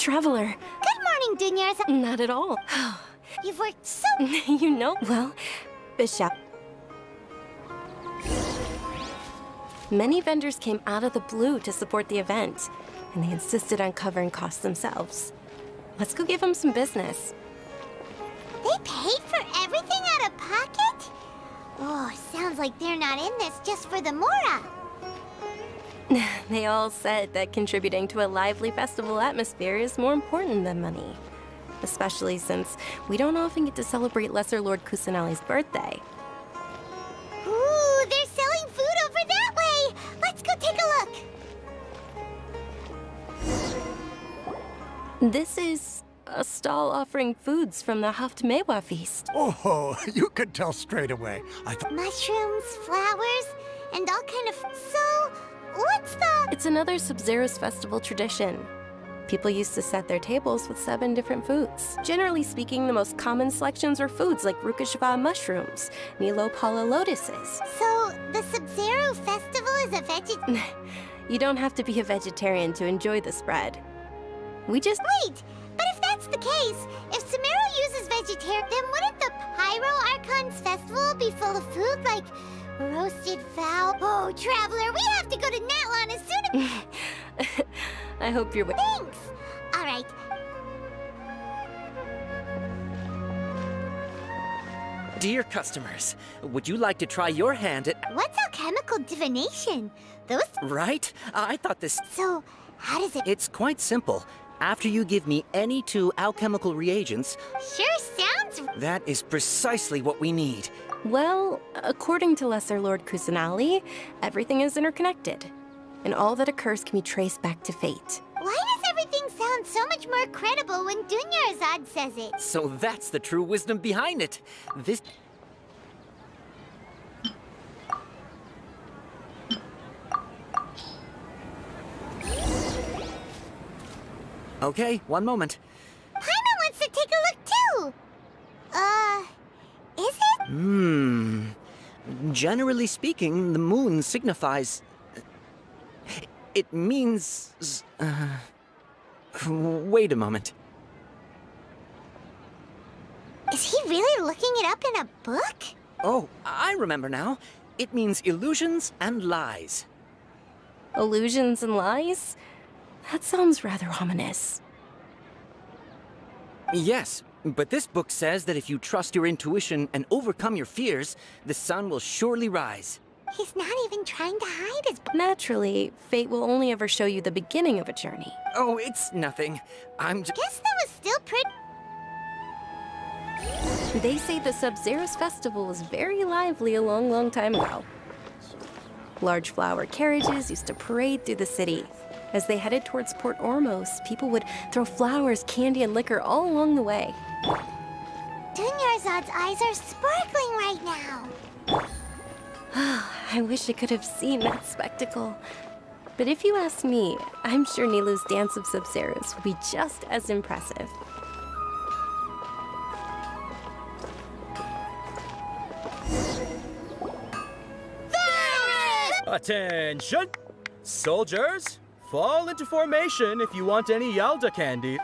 Traveler. Good morning, Dunyars. Not at all. You've worked so... You know, well, Bishop. Many vendors came out of the blue to support the event, and they insisted on covering costs themselves. Let's go give them some business. They paid for everything out of pocket? Oh, sounds like they're not in this just for the Mora. They all said that contributing to a lively festival atmosphere is more important than money. Especially since we don't often get to celebrate Lesser Lord Kusanali's birthday. Ooh, they're selling food over that way! Let's go take a look! This is a stall offering foods from the Haft-Mewa feast. Oh, you could tell straight away. I thought... Mushrooms, flowers, and all kind of... So, what's the... It's another Sub-Zero's festival tradition. People used to set their tables with 7 different foods. Generally speaking, the most common selections are foods like Rukashva mushrooms, Nilopala lotuses. So, the Sub-Zero festival is a You don't have to be a vegetarian to enjoy the spread. We just... Wait! But if that's the case, if Sumeru uses vegetarian, then wouldn't the Pyro Archon's festival be full of food like roasted fowl? Oh, Traveler, we have to go to Natlon as soon as... I hope you're... Thanks! Alright. Dear customers, would you like to try your hand at... What's alchemical divination? Those... Right? I thought this... So, how does it... It's quite simple. After you give me any 2 alchemical reagents... Sure sounds... That is precisely what we need. Well, according to Lesser Lord Kusanali, everything is interconnected. And all that occurs can be traced back to fate. Why does everything sound so much more credible when Dunyarzad says it? So that's the true wisdom behind it. This... Okay, one moment. Paimon wants to take a look too! Is it? Generally speaking, the moon signifies... It means... Wait a moment. Is he really looking it up in a book? Oh, I remember now. It means illusions and lies. Illusions and lies? That sounds rather ominous. Yes, but this book says that if you trust your intuition and overcome your fears, the sun will surely rise. He's not even trying to hide his... Naturally, fate will only ever show you the beginning of a journey. Oh, it's nothing. I'm just... Guess that was still pretty... They say the Sub-Zero's festival was very lively a long, long time ago. Large flower carriages used to parade through the city. As they headed towards Port Ormos, people would throw flowers, candy, and liquor all along the way. Dunyarzad's eyes are sparkling right now. I wish I could have seen that spectacle. But if you ask me, I'm sure Nilou's dance of Sub-Zeros will be just as impressive. Attention! Soldiers, fall into formation if you want any Yalda candy.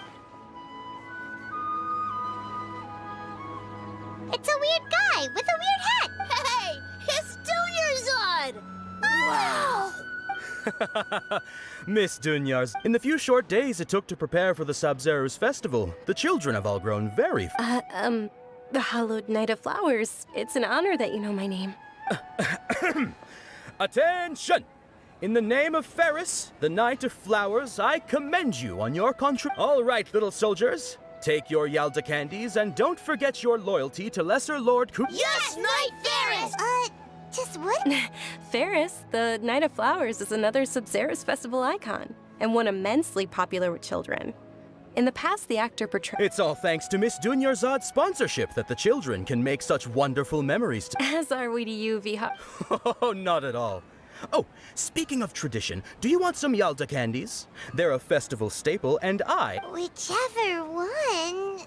It's a weird guy with a weird hat. Hey, it's Dunyarzad! Wow! Miss Dunyars, in the few short days it took to prepare for the Sub-Zero's festival, the children have all grown very... The Hallowed Knight of Flowers. It's an honor that you know my name. Attention! In the name of Ferris, the Knight of Flowers, I commend you on your All right, little soldiers. Take your Yalda candies and don't forget your loyalty to Lesser Lord Yes, Knight Ferris! Just what? Ferris, the Knight of Flowers, is another Sub-Zero's festival icon, and one immensely popular with children. In the past, the actor portrayed... It's all thanks to Miss Dunyarzad's sponsorship that the children can make such wonderful memories to... As are we to you, Viha... Oh, not at all. Oh, speaking of tradition, do you want some Yalda candies? They're a festival staple, and I... Whichever one,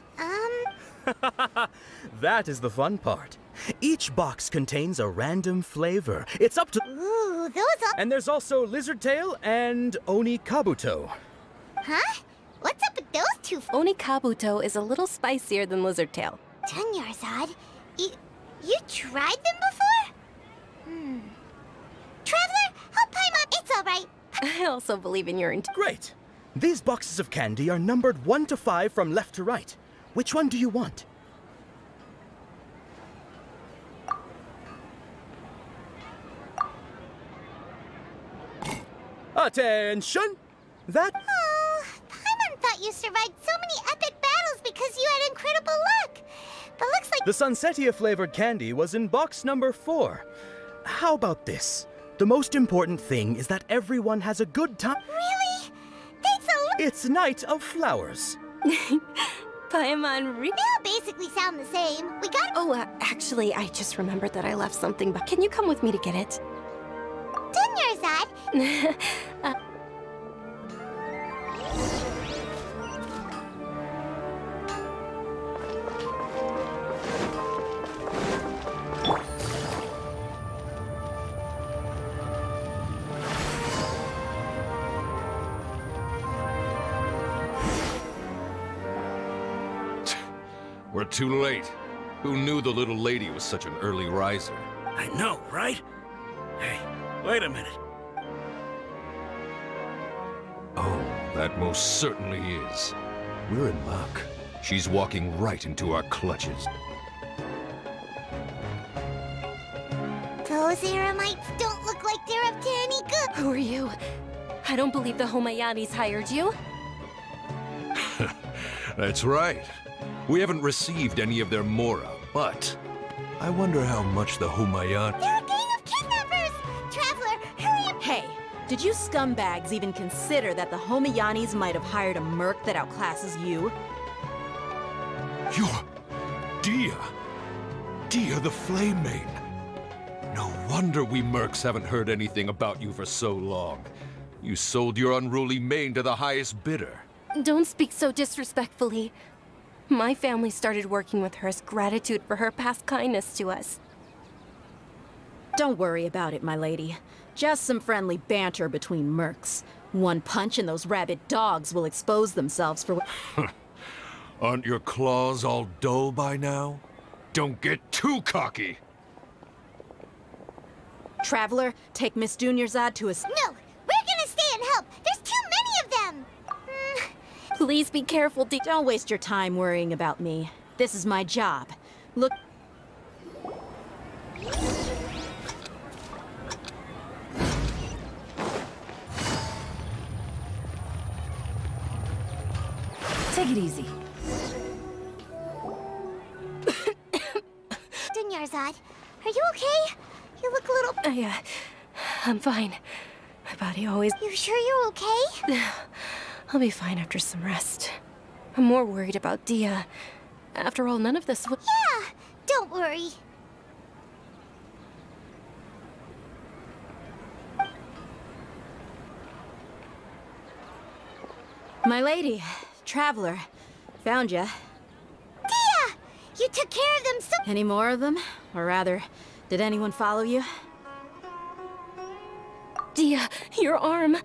That is the fun part. Each box contains a random flavor. It's up to... Ooh, those are... And there's also lizard tail and oni kabuto. Huh? What's up with those two. Onikabuto is a little spicier than Lizardtail. Dunyarzad, you tried them before? Traveler, help Paimon. It's all right. I also believe in your Great. These boxes of candy are numbered 1 to 5 from left to right. Which one do you want? Attention! That... Oh, Paimon thought you survived so many epic battles because you had incredible luck. But looks like The Sunsetia-flavored candy was in box number 4. How about this? The most important thing is that everyone has a good time. really? Thanks a lot. It's Night of Flowers. Paimon They all basically sound the same. We got. Oh, actually, I just remembered that I left something back. Can you come with me to get it? Dunyarzad. We're too late. Who knew the little lady was such an early riser? I know, right? Hey, wait a minute. Oh, that most certainly is. We're in luck. She's walking right into our clutches. Those Eremites don't look like they're up to any good. Who are you? I don't believe the Homayanis hired you. That's right. We haven't received any of their mora, but I wonder how much the Humayan... They're a gang of kidnappers. Traveler, hurry up. Hey, did you scumbags even consider that the Homayanis might have hired a merc that outclasses you? You're... Dia! Dia the Flame Maiden! No wonder we mercs haven't heard anything about you for so long. You sold your unruly mane to the highest bidder. Don't speak so disrespectfully. My family started working with her as gratitude for her past kindness to us. Don't worry about it, my lady. Just some friendly banter between mercs. One punch and those rabid dogs will expose themselves for Aren't your claws all dull by now? Don't get too cocky! Traveler, take Miss Dunyarzad to a... No, we're gonna stay and help. There's too many of them. Please be careful, Don't waste your time worrying about me. This is my job. Look... Take it easy. Dunyarzad, are you okay? You look a little... I'm fine. My body always... You sure you're okay? I'll be fine after some rest. I'm more worried about Dia. After all, none of this would... Yeah, don't worry. My lady, Traveler, found ya. Dia! You took care of them so... Any more of them? Or rather, did anyone follow you? Dia, your arm.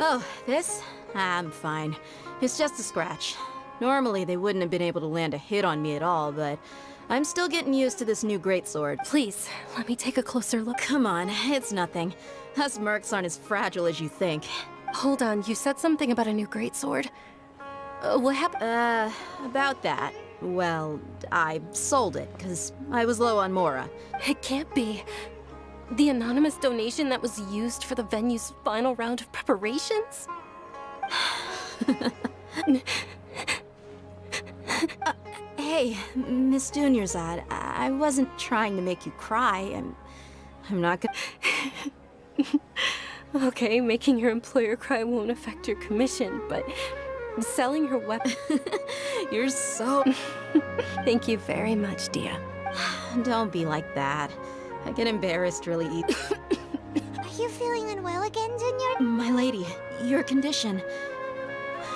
Oh, this? I'm fine. It's just a scratch. Normally, they wouldn't have been able to land a hit on me at all, but I'm still getting used to this new greatsword. Please, let me take a closer look. Come on, it's nothing. Us mercs aren't as fragile as you think. Hold on, you said something about a new greatsword. What happened? About that. Well, I sold it, because I was low on mora. It can't be. The anonymous donation that was used for the venue's final round of preparations? Hey, Miss Dunyarzad, I wasn't trying to make you cry. I'm not gonna... Okay, making your employer cry won't affect your commission, but selling her weapon... You're so... Thank you very much, Dia. Don't be like that. I get embarrassed really easy. Are you feeling unwell again, Dunyar? My lady, your condition.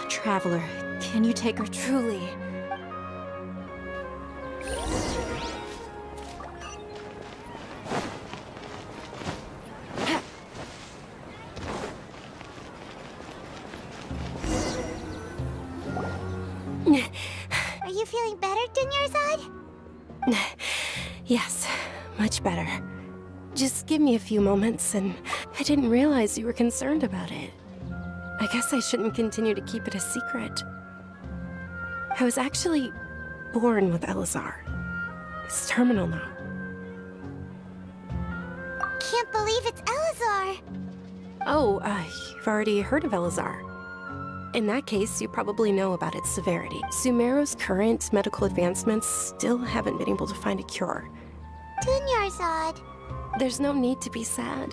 Traveler, can you take her Truly. much better. Just give me a few moments, and I didn't realize you were concerned about it. I guess I shouldn't continue to keep it a secret. I was actually born with Elazar. He's terminal now. Can't believe it's Elazar. Oh, you've already heard of Elazar. In that case, you probably know about its severity. Sumeru's current medical advancements still haven't been able to find a cure. Dunyarzad. There's no need to be sad.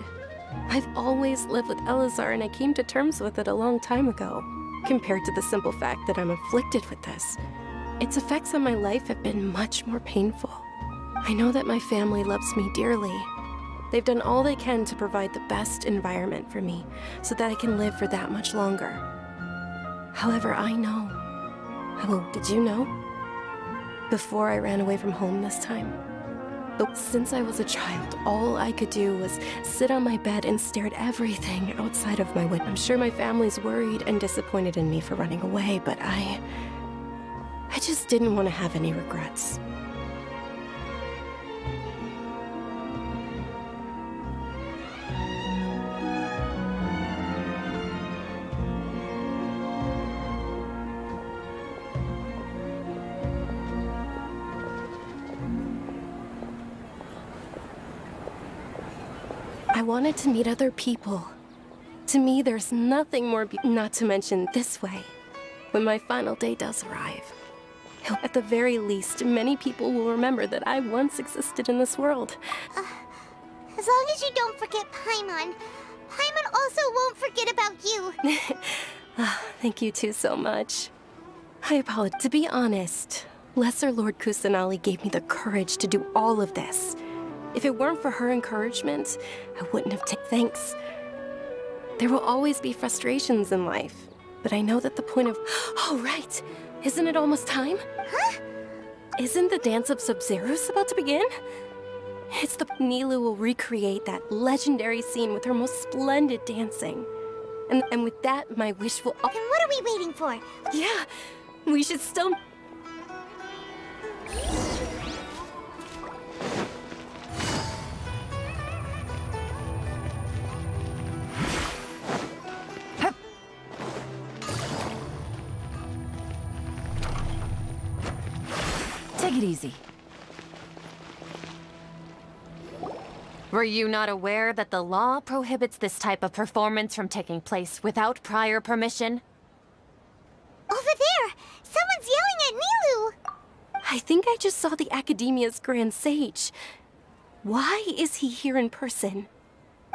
I've always lived with Elazar, and I came to terms with it a long time ago. Compared to the simple fact that I'm afflicted with this, its effects on my life have been much more painful. I know that my family loves me dearly. They've done all they can to provide the best environment for me, so that I can live for that much longer. However, I know. Oh, did you know? Before I ran away from home this time. But since I was a child, all I could do was sit on my bed and stare at everything outside of my window. I'm sure my family's worried and disappointed in me for running away, but I just didn't want to have any regrets. I wanted to meet other people. To me, there's nothing more not to mention this way, when my final day does arrive. At the very least, many people will remember that I once existed in this world. As long as you don't forget Paimon. Paimon also won't forget about you. Thank you two so much. I apologize. To be honest, Lesser Lord Kusanali gave me the courage to do all of this. If it weren't for her encouragement, I wouldn't have taken thanks. There will always be frustrations in life, but I know that the point of... Oh, right! Isn't it almost time? Huh? Isn't the dance of Sub-Zeros about to begin? It's the... Nilou will recreate that legendary scene with her most splendid dancing. And with that, my wish will... Then what are we waiting for? Yeah, we should still... Take it easy. Were you not aware that the law prohibits this type of performance from taking place without prior permission? Over there! Someone's yelling at Nilou! I think I just saw the Academia's Grand Sage. Why is he here in person?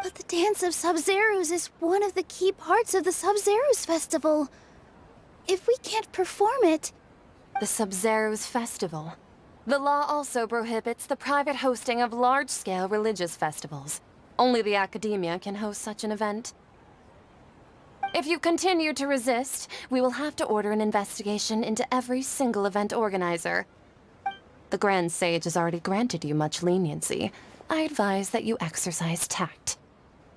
But the Dance of Sub-Zeros is one of the key parts of the Sub-Zeros Festival. If we can't perform it... The Sub-Zeros Festival. The law also prohibits the private hosting of large-scale religious festivals. Only the Academia can host such an event. If you continue to resist, we will have to order an investigation into every single event organizer. The Grand Sage has already granted you much leniency. I advise that you exercise tact.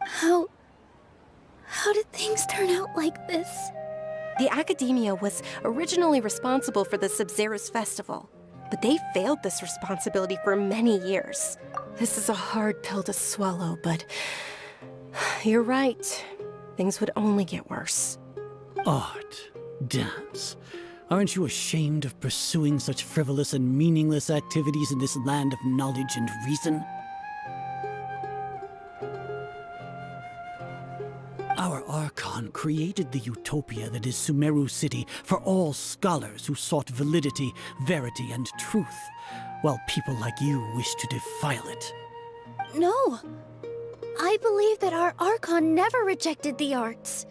How did things turn out like this? The Academia was originally responsible for the Sub-Zeros Festival, but they failed this responsibility for many years. This is a hard pill to swallow, but you're right. Things would only get worse. Art, dance. Aren't you ashamed of pursuing such frivolous and meaningless activities in this land of knowledge and reason? Our Archon created the utopia that is Sumeru City for all scholars who sought validity, verity, and truth, while people like you wish to defile it. No. I believe that our Archon never rejected the arts.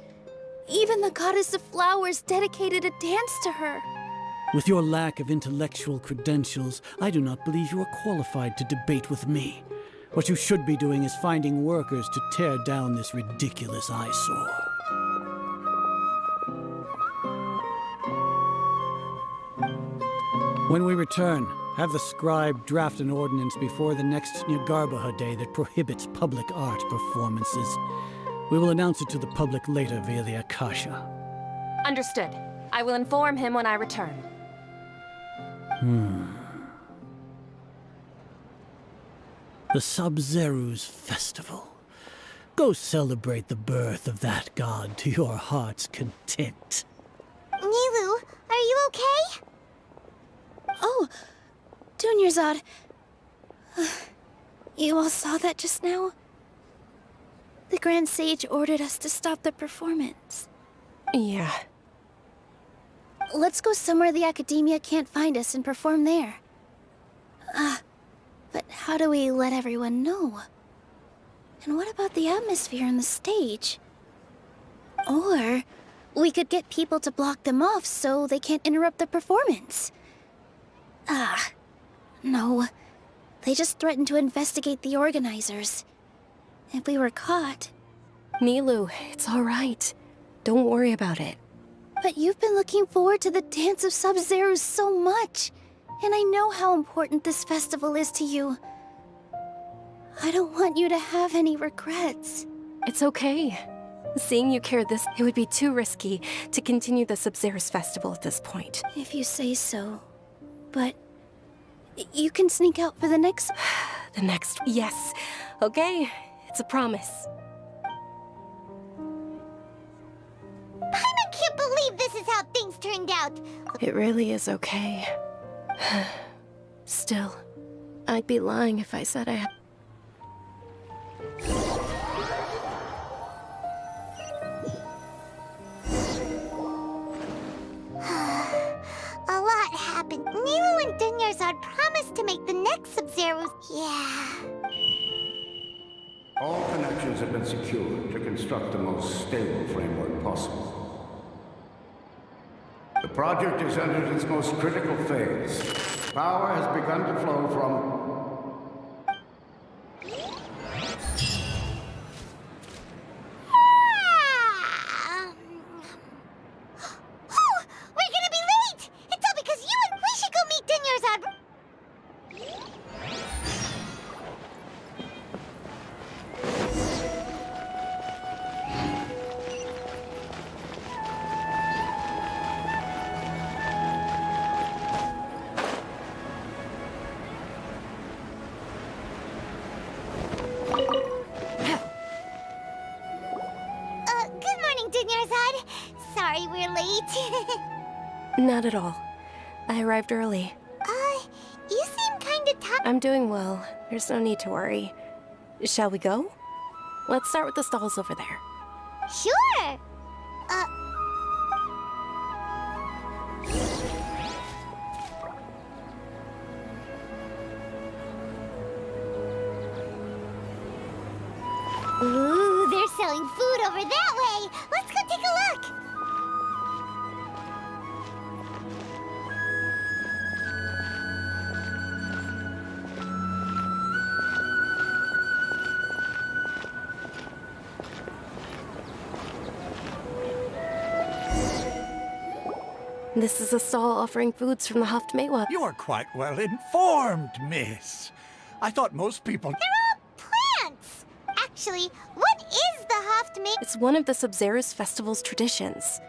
Even the Goddess of Flowers dedicated a dance to her. With your lack of intellectual credentials, I do not believe you are qualified to debate with me. What you should be doing is finding workers to tear down this ridiculous eyesore. When we return, have the scribe draft an ordinance before the next Nyargarbaha Day that prohibits public art performances. We will announce it to the public later via the Akasha. Understood. I will inform him when I return. The Sub-Zeru's festival. Go celebrate the birth of that god to your heart's content. Nilu, are you okay? Oh, Dunyarzad. You all saw that just now? The Grand Sage ordered us to stop the performance. Yeah. Let's go somewhere the Academia can't find us and perform there. But how do we let everyone know? And what about the atmosphere on the stage? Or we could get people to block them off so they can't interrupt the performance. No. They just threatened to investigate the organizers. If we were caught... Nilu, it's all right. Don't worry about it. But you've been looking forward to the Dance of Sub-Zeru so much. And I know how important this festival is to you. I don't want you to have any regrets. It's okay. Seeing you care this, it would be too risky to continue the Sub-Zero's festival at this point. If you say so. But you can sneak out for the next... The next... Yes. Okay. It's a promise. Paimon can't believe this is how things turned out. It really is okay. Still, I'd be lying if I said I had... A lot happened. Nilu and Dunyarzad promised to make the next Sub-Zeros. Yeah. All connections have been secured to construct the most stable framework possible. The project has entered its most critical phase. Power has begun to flow from... Oh, we're gonna be late! It's all because you and we should go meet Dunyarzad. Good morning, Dunyarzad. Sorry we're late. Not at all. I arrived early. You seem kinda tired. I'm doing well. There's no need to worry. Shall we go? Let's start with the stalls over there. Sure. Ooh, they're selling food over that way. Let's go take a look. This is a stall offering foods from the Haftmewa. You're quite well informed, miss. I thought most people... They're all plants. Actually, what is the Haftmewa? It's one of the Sub-Zero's festival's traditions.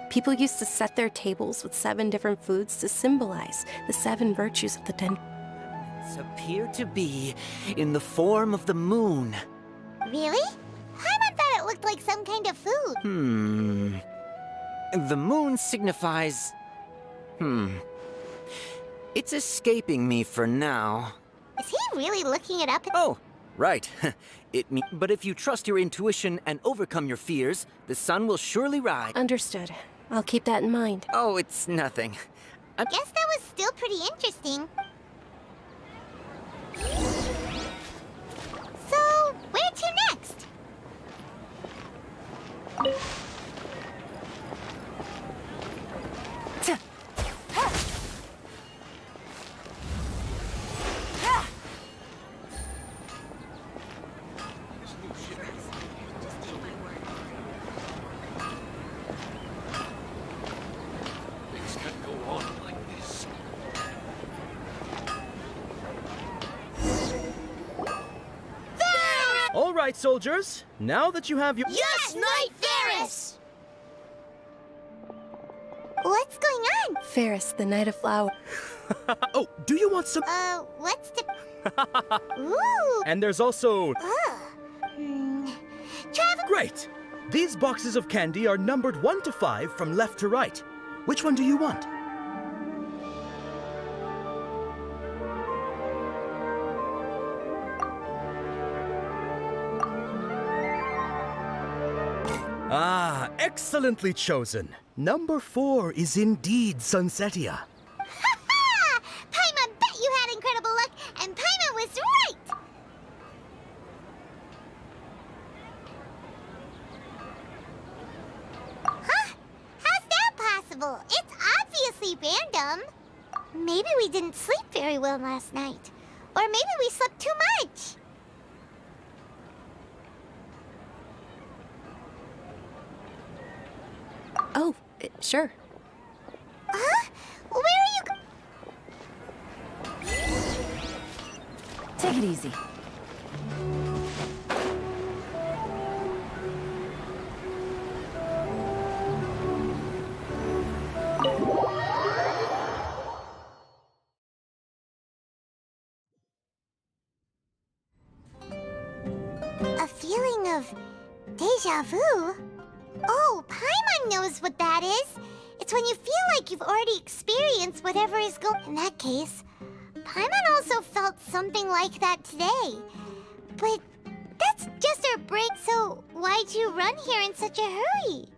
People used to set their tables with 7 different foods to symbolize the 7 virtues of the Den. Appear to be in the form of the moon. Really? Paimon thought it looked like some kind of food. The moon signifies... It's escaping me for now. Is he really looking it up? Oh, right. But if you trust your intuition and overcome your fears, the sun will surely rise. Understood. I'll keep that in mind. Oh, it's nothing. I guess that was still pretty interesting. So, where to next? Things can't go on like this. All right, soldiers. Now that you have your... Yes, Knight Ferris! What's going on? Ferris, the Knight of Flower. Oh, do you want some? What's the... Ooh! And there's also... Travel... Great! These boxes of candy are numbered 1 to 5 from left to right. Which one do you want? Ah, excellently chosen. Number 4 is indeed Sunsetia. Ha-ha! Paimon bet you had incredible luck, and Paimon was right! Huh? How's that possible? It's obviously random. Maybe we didn't sleep very well last night. Or maybe we slept too much. Oh, sure. Huh? Where are you Take it easy. A feeling of deja vu? Oh, Paimon knows what that is. It's when you feel like you've already experienced whatever is going... In that case, Paimon also felt something like that today. But that's just our break, so why'd you run here in such a hurry?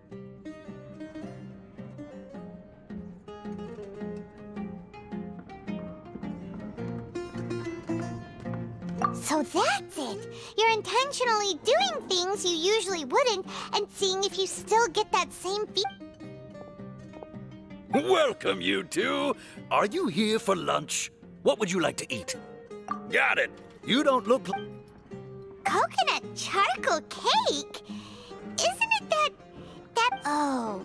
So that's it! You're intentionally doing things you usually wouldn't and seeing if you still get that same Welcome, you two. Are you here for lunch? What would you like to eat? Got it. You don't look... Coconut charcoal cake? Isn't it that... Oh...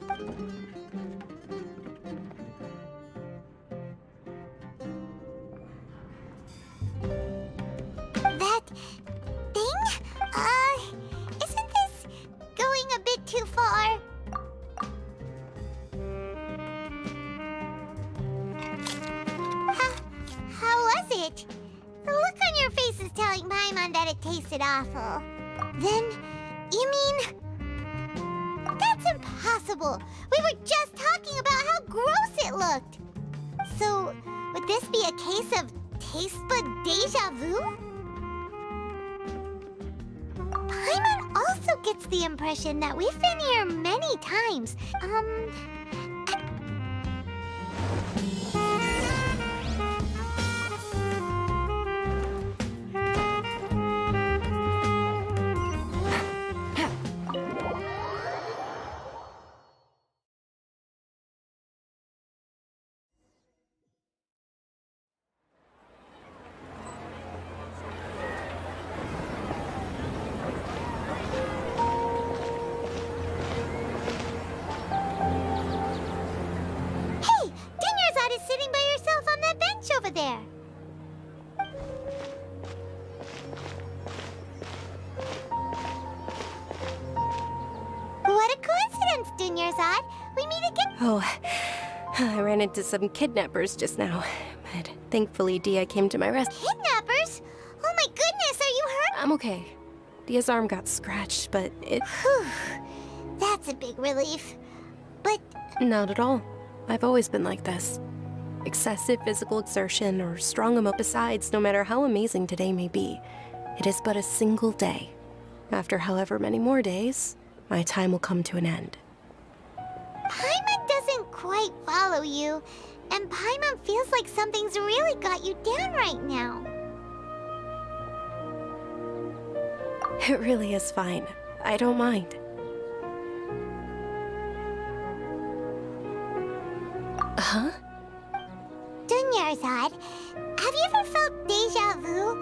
That... thing? Isn't this going a bit too far? How was it? The look on your face is telling Paimon that it tasted awful. Then, you mean... That's impossible! We were just talking about how gross it looked! So, would this be a case of taste bud deja vu? Paimon also gets the impression that we've been here many times. Over there. What a coincidence, Dunyarzad. We meet again. Oh, I ran into some kidnappers just now, but thankfully Dia came to my rescue. Kidnappers? Oh my goodness, are you hurt? I'm okay. Dia's arm got scratched, but it... Whew. That's a big relief. But... Not at all. I've always been like this. Excessive physical exertion or strong emotion. Besides, no matter how amazing today may be, it is but a single day. After however many more days, my time will come to an end. Paimon doesn't quite follow you, and Paimon feels like something's really got you down right now. It really is fine. I don't mind. Huh? Dunyarzad, have you ever felt deja vu?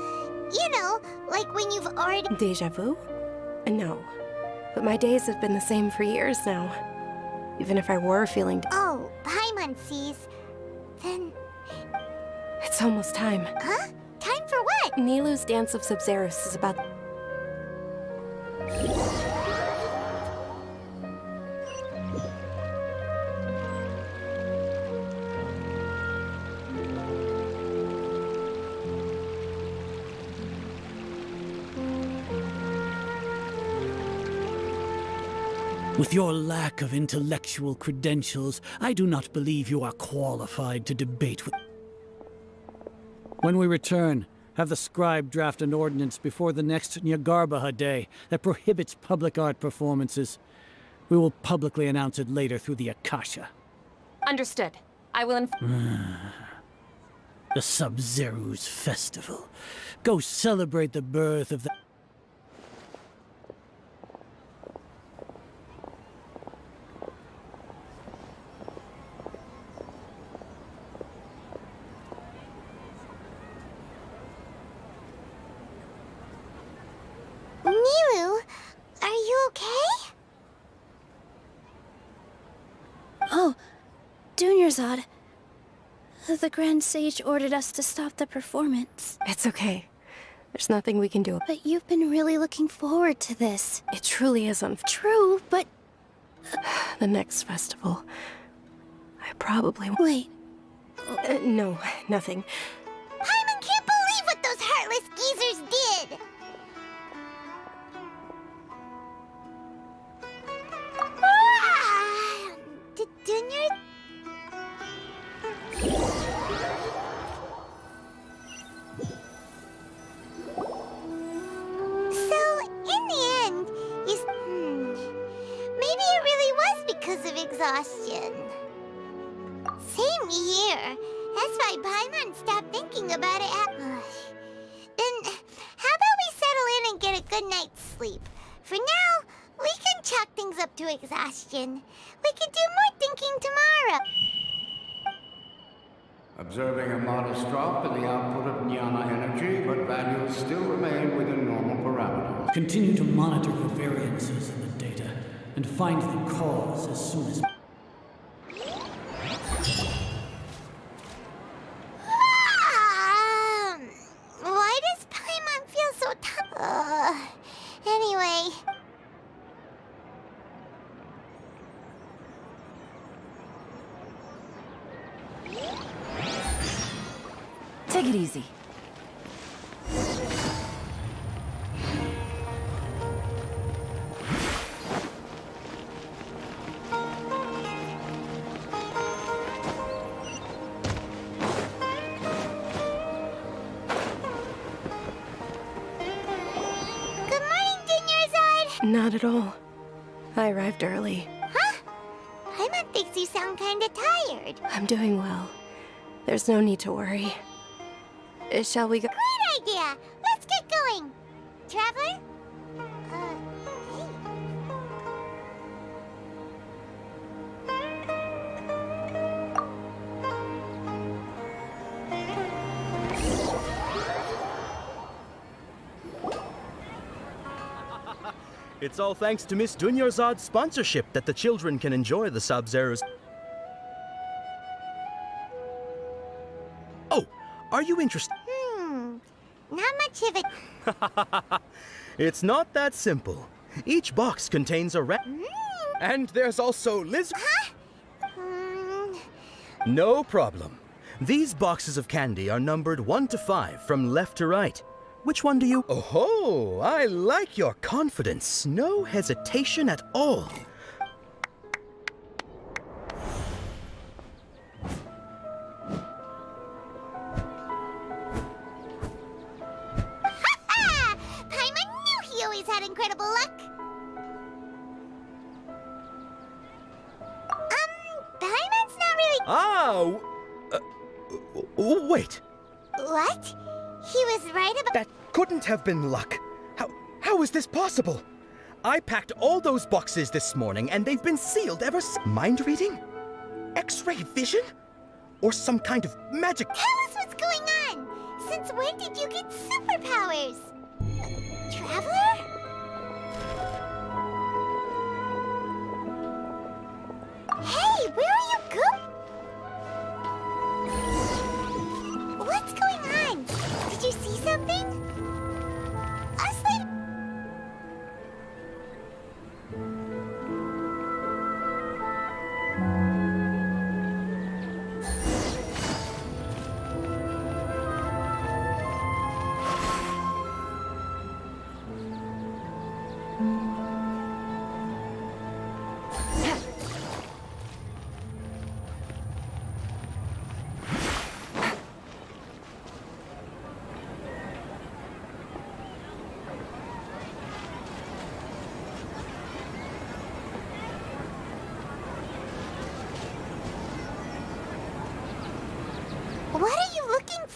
You know, like when you've already... Deja vu? No. But my days have been the same for years now. Even if I were feeling... Oh, Paimon sees. Then... It's almost time. Huh? Time for what? Nilou's Dance of Sub-Zeros is about... With your lack of intellectual credentials, I do not believe you are qualified to debate with... When we return, have the scribe draft an ordinance before the next Nyargarbaha Day that prohibits public art performances. We will publicly announce it later through the Akasha. Understood. I will The Sub-Zeru's festival. Go celebrate the birth of the... Milu, are you okay? Oh, Dunyarzad. The Grand Sage ordered us to stop the performance. It's okay. There's nothing we can do. But you've been really looking forward to this. It truly is True, but... the next festival. I probably... Wait. No, nothing. Paimon can't believe what those heartless geezers did! Dunyard? So, in the end, maybe it really was because of exhaustion. Same here. That's why Paimon stopped thinking about it Then, how about we settle in and get a good night's sleep? For now, we can chalk things up to exhaustion. We can do more thinking tomorrow. Observing a modest drop in the output of jnana energy, but values still remain within normal parameters. Continue to monitor the variances in the data and find the cause as soon as... Why does Paimon feel so tired? Anyway... Take it easy. Good morning, Dunyarzad! Not at all. I arrived early. Huh? Paimon thinks you sound kinda tired. I'm doing well. There's no need to worry. Shall we go? Great idea! Let's get going! Traveler? Hey. It's all thanks to Miss Dunyarzad's sponsorship that the children can enjoy the Sub-Zerus. Oh, are you interested? Not much of it. It's not that simple. Each box contains a And there's also Liz. No problem. These boxes of candy are numbered 1 to 5 from left to right. Which one do you... Oh, I like your confidence. No hesitation at all. Paimon knew he always had incredible luck. Paimon's not really... Oh, wait. What? He was right about... That couldn't have been luck. How is this possible? I packed all those boxes this morning and they've been sealed ever since. Mind reading? X-ray vision? Or some kind of magic... Tell us what's going on! Since when did you get superpowers? Traveler? Hey, where are you going? What's going on? Did you see something? Aslan...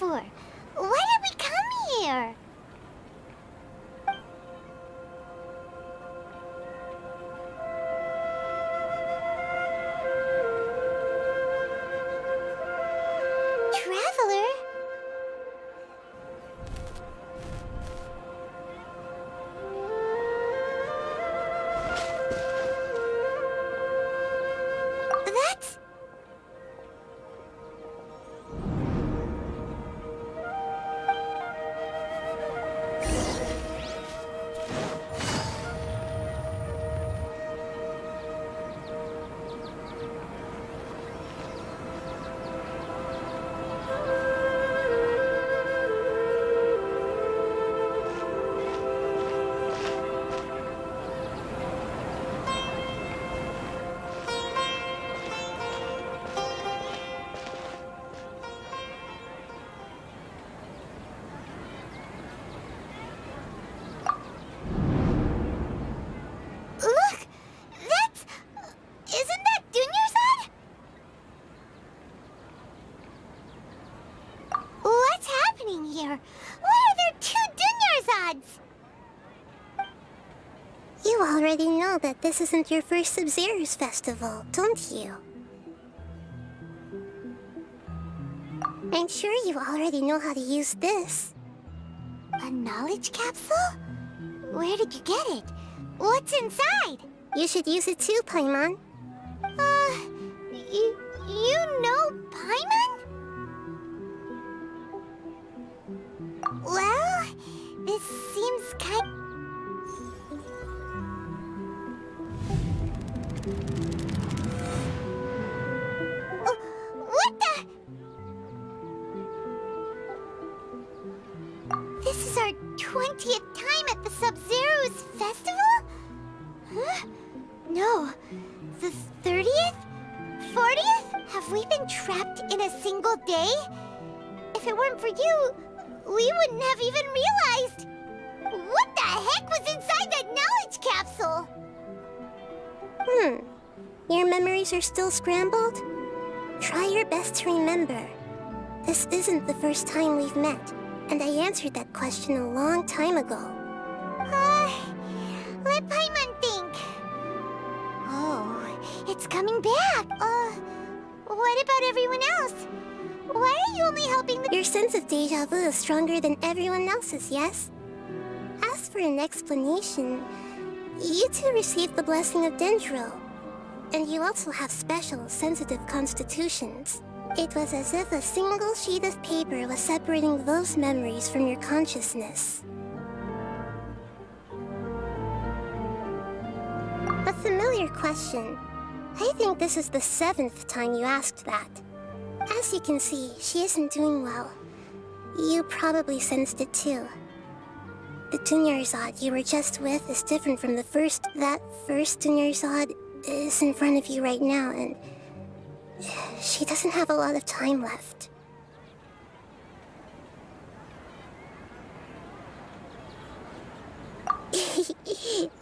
for? Why did we come here? Traveler? That's... Look! That's... Isn't that Dunyarzad? What's happening here? Why are there two Dunyarzads? You already know that this isn't your first Sub-Zero's festival, don't you? I'm sure you already know how to use this. A knowledge capsule? Where did you get it? What's inside? You should use it too, Paimon. You know Paimon? Well, this seems kind... What the... This is our 20th time at the Sub-Zero's festival? Huh? No. The 30th? 40th? Have we been trapped in a single day? If it weren't for you, we wouldn't have even realized. What the heck was inside that knowledge capsule? Your memories are still scrambled? Try your best to remember. This isn't the first time we've met, and I answered that question a long time ago. Let Paimon think. Oh, it's coming back. What about everyone else? Why are you only helping the... Your sense of deja vu is stronger than everyone else's, yes? As for an explanation, you two received the blessing of Dendro. And you also have special, sensitive constitutions. It was as if a single sheet of paper was separating those memories from your consciousness. A familiar question. I think this is the 7th time you asked that. As you can see, she isn't doing well. You probably sensed it too. The Dunyarzad you were just with is different from the first... That first Dunyarzad is in front of you right now, and... she doesn't have a lot of time left.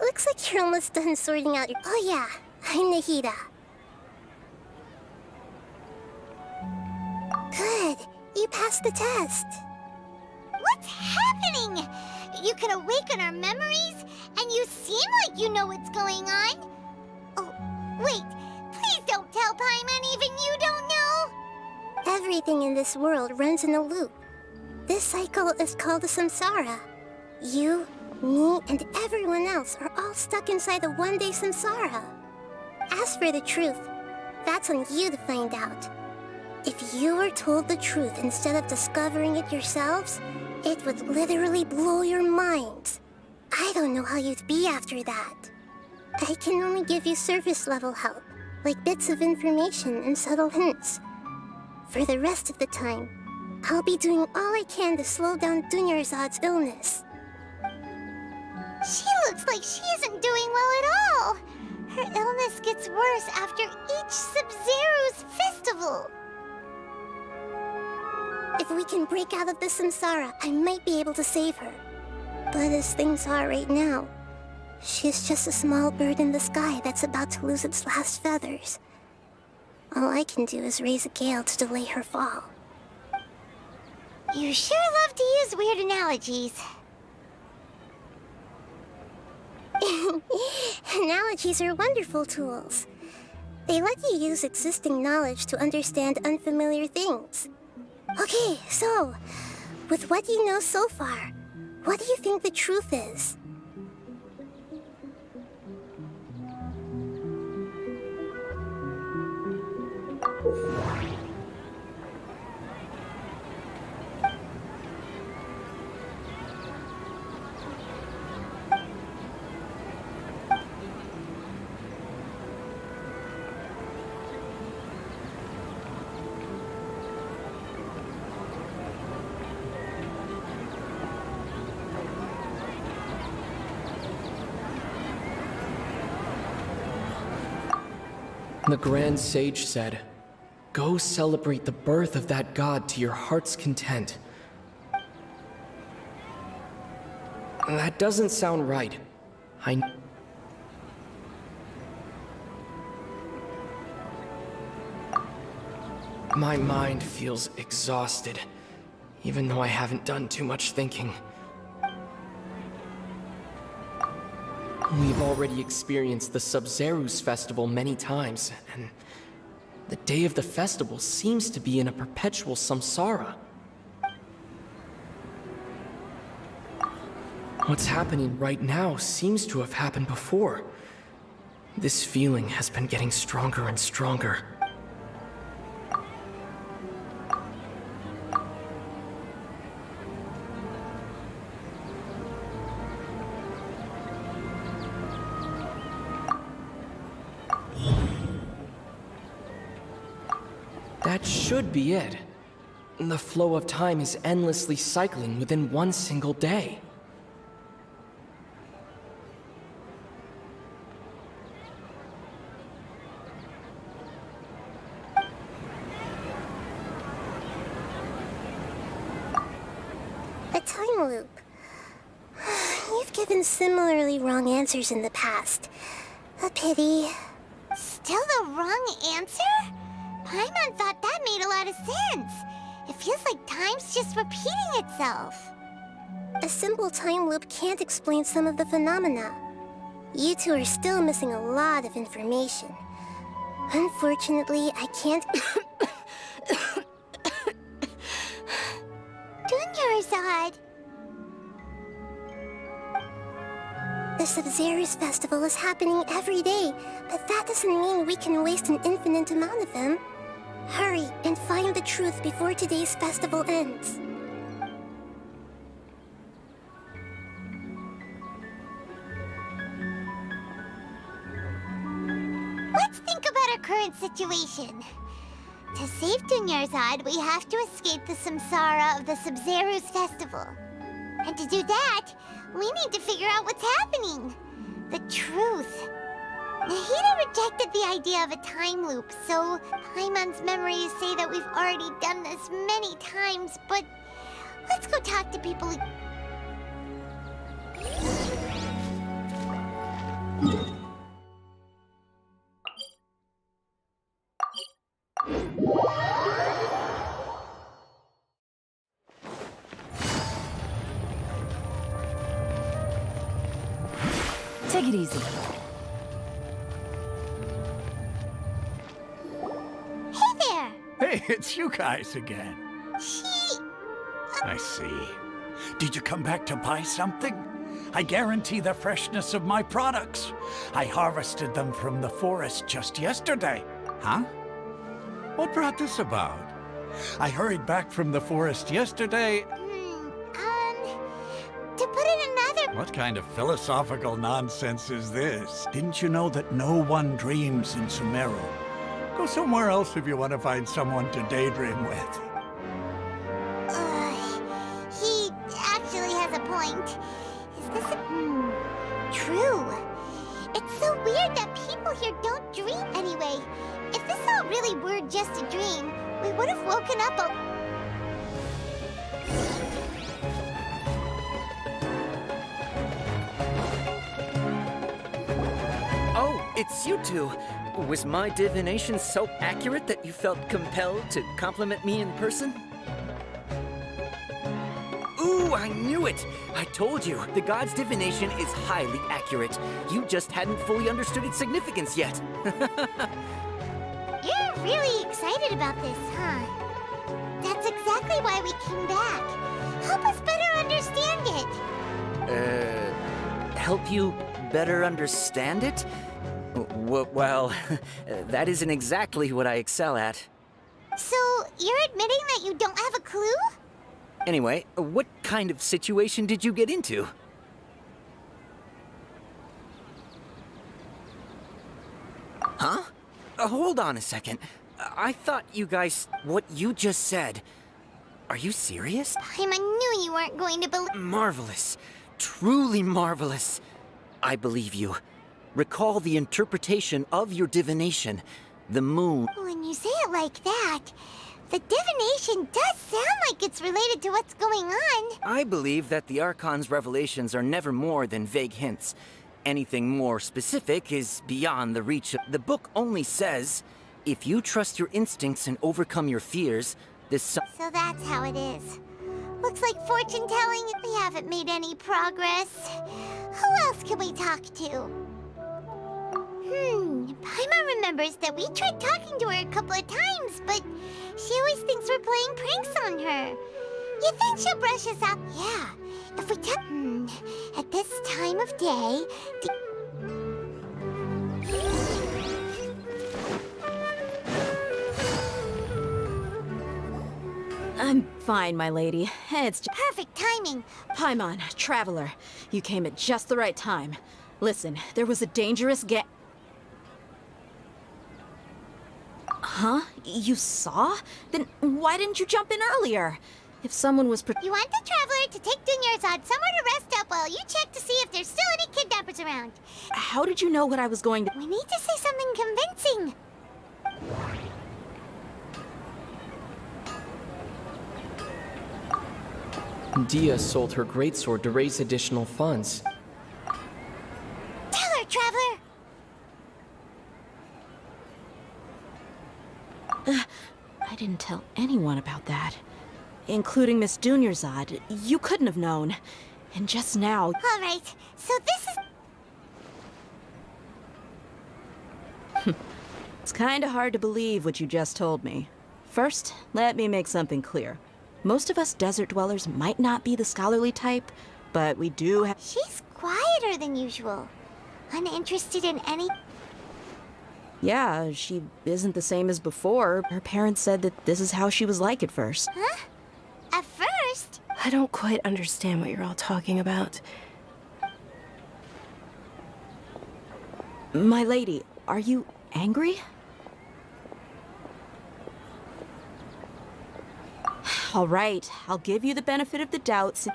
Looks like you're almost done sorting out your... Oh yeah, I'm Nahida. Good, you passed the test. What's happening? You can awaken our memories, and you seem like you know what's going on. Oh, wait, please don't tell Paimon even you don't know. Everything in this world runs in a loop. This cycle is called a samsara. You, me, and everyone else are all stuck inside the one-day samsara. As for the truth, that's on you to find out. If you were told the truth instead of discovering it yourselves, it would literally blow your minds. I don't know how you'd be after that. I can only give you surface-level help, like bits of information and subtle hints. For the rest of the time, I'll be doing all I can to slow down Dunyarzad's illness. She looks like she isn't doing well at all. Her illness gets worse after each Sub-Zero's festival. If we can break out of this samsara, I might be able to save her. But as things are right now, she's just a small bird in the sky that's about to lose its last feathers. All I can do is raise a gale to delay her fall. You sure love to use weird analogies. Analogies are wonderful tools. They let you use existing knowledge to understand unfamiliar things. Okay, so, with what you know so far, what do you think the truth is? The Grand Sage said, "Go celebrate the birth of that god to your heart's content." That doesn't sound right. My mind feels exhausted, even though I haven't done too much thinking. We've already experienced the Sub-Zeru's festival many times, and the day of the festival seems to be in a perpetual samsara. What's happening right now seems to have happened before. This feeling has been getting stronger and stronger. That should be it. The flow of time is endlessly cycling within one single day. A time loop. You've given similarly wrong answers in the past. A pity. Still the wrong answer? Paimon thought that made a lot of sense. It feels like time's just repeating itself. A simple time loop can't explain some of the phenomena. You two are still missing a lot of information. Unfortunately, I can't... Dunyarzad! The Sub-Zeru's festival is happening every day, but that doesn't mean we can waste an infinite amount of them. Hurry and find the truth before today's festival ends. Let's think about our current situation. To save Dunyarzad, we have to escape the samsara of the Sub-Zeru's festival. And to do that, we need to figure out what's happening. The truth. Nahida rejected the idea of a time loop, so Paimon's memories say that we've already done this many times, but let's go talk to people who... Take it easy. Hey there! Hey, it's you guys again. I see. Did you come back to buy something? I guarantee the freshness of my products. I harvested them from the forest just yesterday. Huh? What brought this about? I hurried back from the forest yesterday. To put it another... What kind of philosophical nonsense is this? Didn't you know that no one dreams in Sumeru? Go somewhere else if you want to find someone to daydream with. He actually has a point. Is this true? It's so weird that people here don't dream anyway. If this all really were just a dream, we would have woken up Oh, it's you two. Was my divination so accurate that you felt compelled to compliment me in person? Ooh, I knew it! I told you, the god's divination is highly accurate. You just hadn't fully understood its significance yet. You're really excited about this, huh? That's exactly why we came back. Help us better understand it. Help you better understand it? Well, that isn't exactly what I excel at. So, you're admitting that you don't have a clue? Anyway, what kind of situation did you get into? Huh? Hold on a second. I thought you guys... What you just said... Are you serious? I knew you weren't going to believe... Marvelous. Truly marvelous. I believe you. Recall the interpretation of your divination. The moon... When you say it like that, the divination does sound like it's related to what's going on. I believe that the Archon's revelations are never more than vague hints. Anything more specific is beyond the reach of... The book only says, if you trust your instincts and overcome your fears, this... So that's how it is. Looks like fortune-telling, we haven't made any progress. Who else can we talk to? Paimon remembers that we tried talking to her a couple of times, but she always thinks we're playing pranks on her. You think she'll brush us off? Yeah, if we tell... At this time of day... I'm fine, my lady. It's just... Perfect timing. Paimon, Traveler, you came at just the right time. Listen, there was a dangerous Huh? You saw? Then why didn't you jump in earlier? If someone was You want the Traveler to take Dunyarzad somewhere to rest up while you check to see if there's still any kidnappers around. How did you know what I was going to... We need to say something convincing. Dia sold her greatsword to raise additional funds. Tell her, Traveler! I didn't tell anyone about that. Including Miss Dunyarzad. You couldn't have known. And just now... All right, so this is... It's kinda hard to believe what you just told me. First, let me make something clear. Most of us desert dwellers might not be the scholarly type, but we do have... She's quieter than usual. Uninterested in any... Yeah, she isn't the same as before. Her parents said that this is how she was like at first. Huh? At first? I don't quite understand what you're all talking about. My lady, are you angry? All right, I'll give you the benefit of the doubt.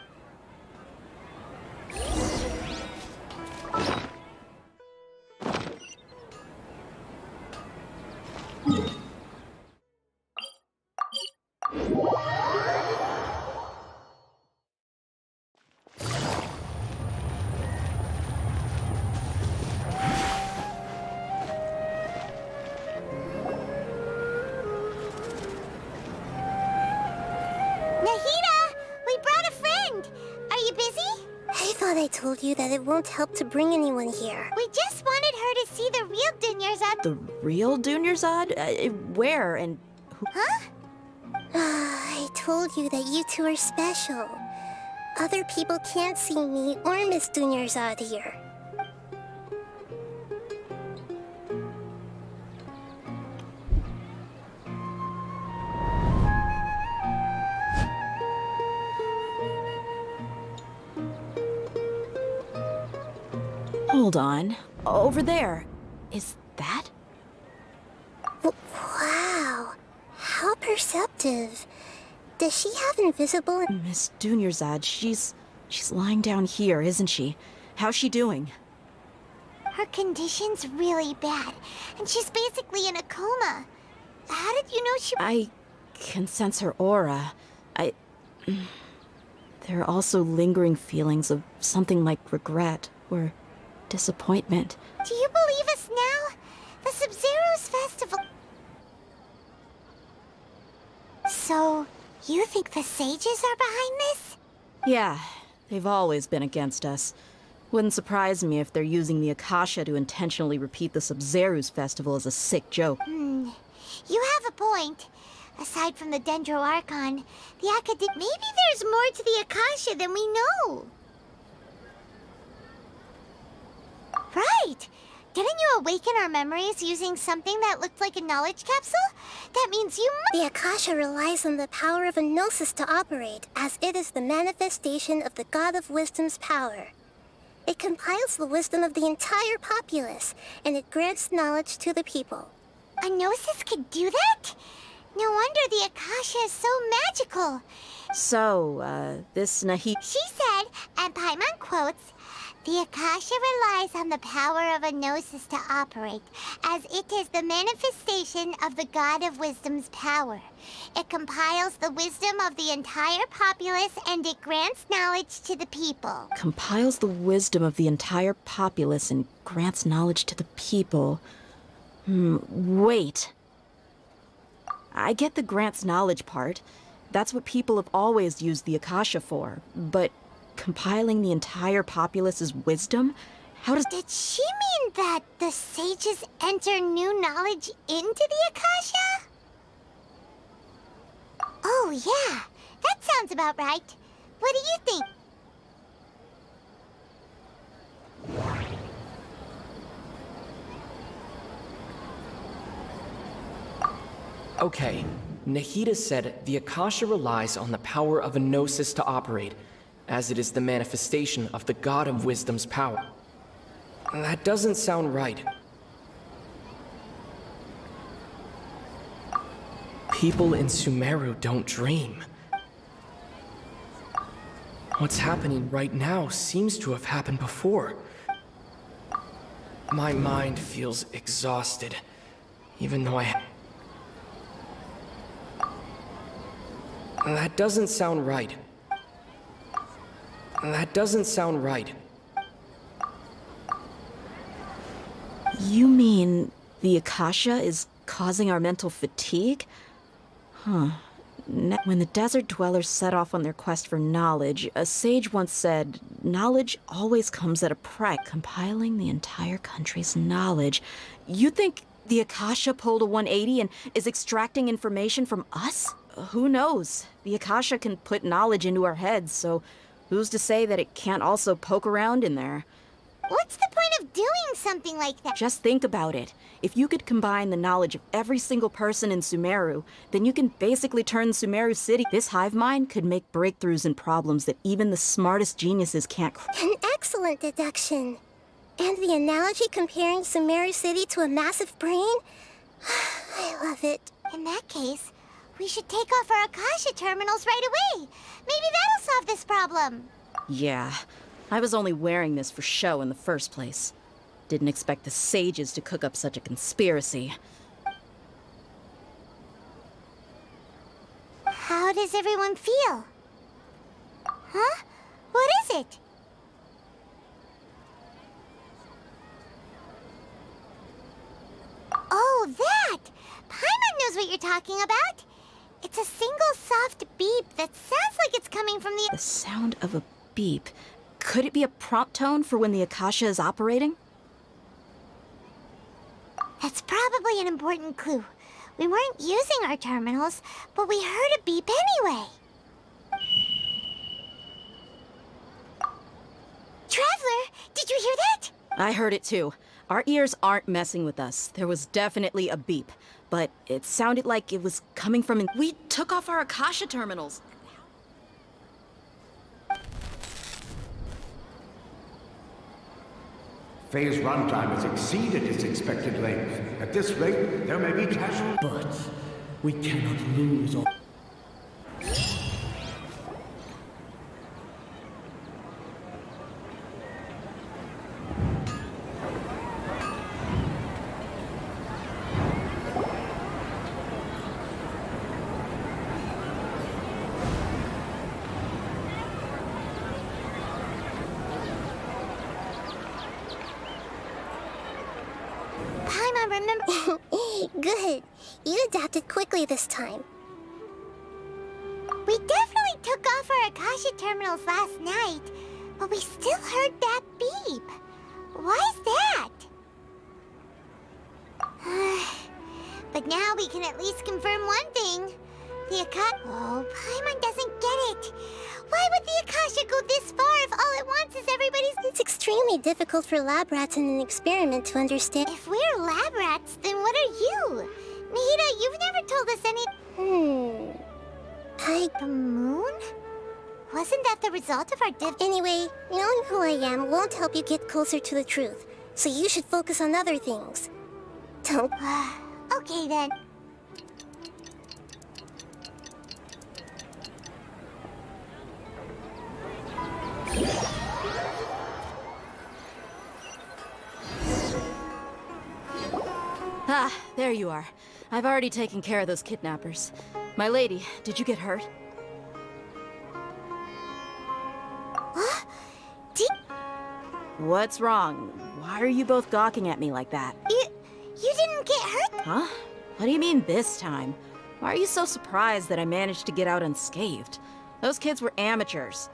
I told you that it won't help to bring anyone here. We just wanted her to see the real Dunyarzad. The real Dunyarzad? Where and who? Huh? I told you that you two are special. Other people can't see me or Miss Dunyarzad here. Hold on. Over there. Is that? Wow. How perceptive. Does she have invisible... Miss Dunyarzad, she's lying down here, isn't she? How's she doing? Her condition's really bad, and she's basically in a coma. How did you know she... I can sense her aura. There are also lingering feelings of something like regret or disappointment. Do you believe us now? The Sub-Zero's festival... So, you think the sages are behind this? Yeah, they've always been against us. Wouldn't surprise me if they're using the Akasha to intentionally repeat the Sub-Zeru's festival as a sick joke. You have a point. Aside from the Dendro Archon, maybe there's more to the Akasha than we know. Right! Didn't you awaken our memories using something that looked like a knowledge capsule? That means you The Akasha relies on the power of a gnosis to operate, as it is the manifestation of the God of Wisdom's power. It compiles the wisdom of the entire populace, and it grants knowledge to the people. A gnosis could do that? No wonder the Akasha is so magical. So, this Nahi... She said, and Paimon quotes, "The Akasha relies on the power of a gnosis to operate, as it is the manifestation of the God of Wisdom's power. It compiles the wisdom of the entire populace, and it grants knowledge to the people." Compiles the wisdom of the entire populace and grants knowledge to the people. Wait. I get the grants knowledge part. That's what people have always used the Akasha for. But compiling the entire populace's wisdom? How does... Did she mean that the sages enter new knowledge into the Akasha? Oh, yeah. That sounds about right. What do you think? Okay, Nahida said the Akasha relies on the power of a gnosis to operate, as it is the manifestation of the God of Wisdom's power. That doesn't sound right. People in Sumeru don't dream. What's happening right now seems to have happened before. My mind feels exhausted, even though That doesn't sound right. That doesn't sound right. You mean the Akasha is causing our mental fatigue? Huh. When the desert dwellers set off on their quest for knowledge, a sage once said, "Knowledge always comes at a price." Compiling the entire country's knowledge. You think the Akasha pulled a 180 and is extracting information from us? Who knows? The Akasha can put knowledge into our heads, so who's to say that it can't also poke around in there? What's the point of doing something like that? Just think about it. If you could combine the knowledge of every single person in Sumeru, then you can basically turn Sumeru City. This hive mind could make breakthroughs in problems that even the smartest geniuses can't An excellent deduction. And the analogy comparing Sumeru City to a massive brain? I love it. In that case, we should take off our Akasha terminals right away. Maybe that'll solve this problem. Yeah, I was only wearing this for show in the first place. Didn't expect the sages to cook up such a conspiracy. How does everyone feel? Huh? What is it? Oh, that! Paimon knows what you're talking about. It's a single soft beep that sounds like it's coming from the... The sound of a beep. Could it be a prompt tone for when the Akasha is operating? That's probably an important clue. We weren't using our terminals, but we heard a beep anyway. Traveler, did you hear that? I heard it too. Our ears aren't messing with us. There was definitely a beep, but it sounded like it was coming from... We took off our Akasha terminals. Phase runtime has exceeded its expected length. At this rate, there may be casual... But we cannot lose all... Paimon, remember... Good. You adapted quickly this time. We definitely took off our Akasha terminals last night, but we still heard that beep. Why's that? But now we can at least confirm one thing. The Akasha... Oh, Paimon doesn't get it. Why would the Akasha go this far if all it wants is everybody's... It's extremely difficult for lab rats in an experiment to understand. If we're lab rats, then what are you? Nahida, you've never told us any... The moon? Wasn't that the result of our Anyway, knowing who I am won't help you get closer to the truth, so you should focus on other things. Don't... Okay, then. Ah, there you are. I've already taken care of those kidnappers. My lady, did you get hurt? What's wrong? Why are you both gawking at me like that? You didn't get hurt? Huh? What do you mean this time? Why are you so surprised that I managed to get out unscathed? Those kids were amateurs.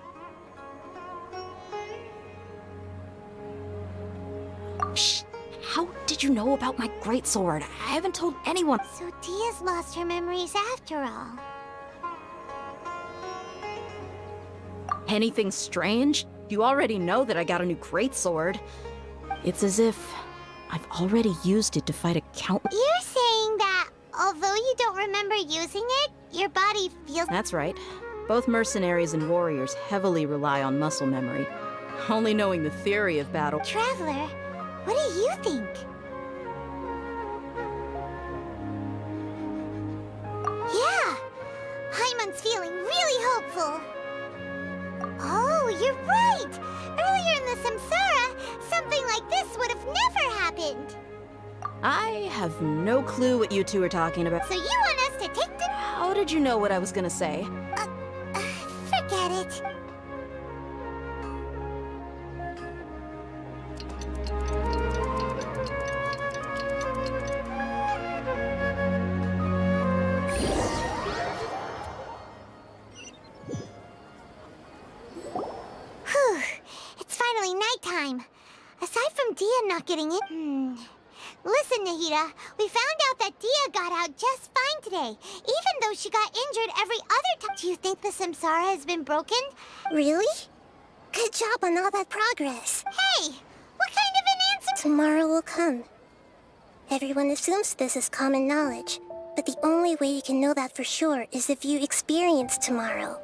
Shh! How did you know about my greatsword? I haven't told anyone. So Dia's lost her memories after all. Anything strange? You already know that I got a new greatsword. It's as if I've already used it to fight a countless... You're saying that although you don't remember using it, your body feels... That's right. Both mercenaries and warriors heavily rely on muscle memory. Only knowing the theory of battle... Traveler, what do you think? Yeah! Paimon's feeling really hopeful. Oh, you're right! Earlier in the Samsara, something like this would have never happened. I have no clue what you two are talking about. So you want us to take the... How did you know what I was gonna say? Forget it. Whew, it's finally nighttime. Aside from Dia not getting it... Listen, Nahida, we found out that Dia got out just fine today, even though she got injured every other time. Do you think the Samsara has been broken? Really? Good job on all that progress. Hey, what kind of an answer? Tomorrow will come. Everyone assumes this is common knowledge, but the only way you can know that for sure is if you experience tomorrow.